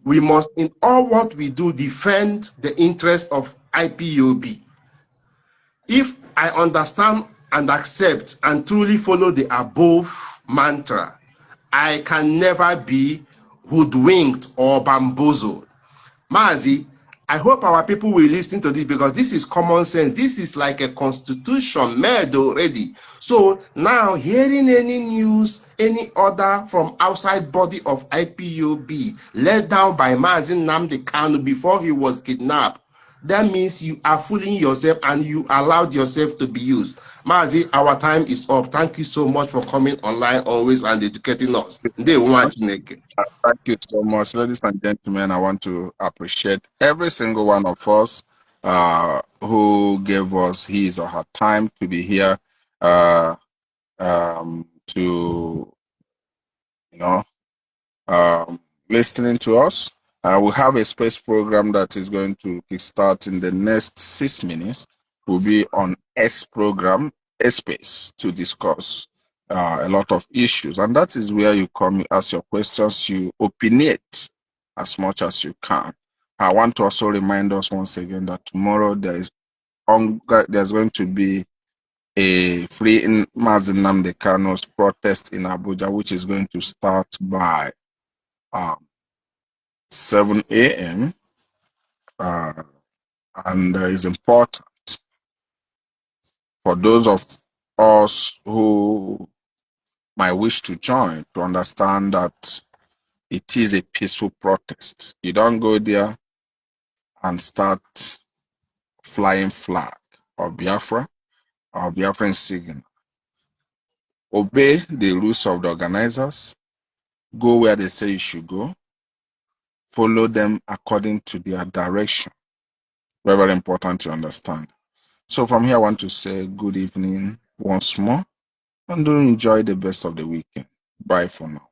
We must, in all what we do, defend the interest of IPOB. If I understand and accept and truly follow the above mantra, I can never be hoodwinked or bamboozled. Mazi, I hope our people will listen to this because this is common sense. This is like a constitution made already. So now hearing any news, any order from outside body of IPOB led down by Mazi Nnamdi Kanu before he was kidnapped, that means you are fooling yourself and you allowed yourself to be used. Mazi, our time is up. Thank you so much for coming online always and educating us. They want naked. Thank you so much, ladies and gentlemen. I want to appreciate every single one of us who gave us his or her time to be here to, you know, listening to us. We have a space program that is going to start in the next 6 minutes. We'll be on S program, S space, to discuss a lot of issues. And that is where you come, you ask your questions, you opinate as much as you can. I want to also remind us once again that tomorrow there's going to be a free in Mazi Nnamdi Kanu's protest in Abuja, which is going to start by 7 a.m. And it's important for those of us who might wish to join to understand that it is a peaceful protest. You don't go there and start flying flag or Biafra or Biafran signal. Obey the rules of the organizers. Go where they say you should go. Follow them according to their direction. Very, very important to understand. So from here, I want to say good evening once more and do enjoy the best of the weekend. Bye for now.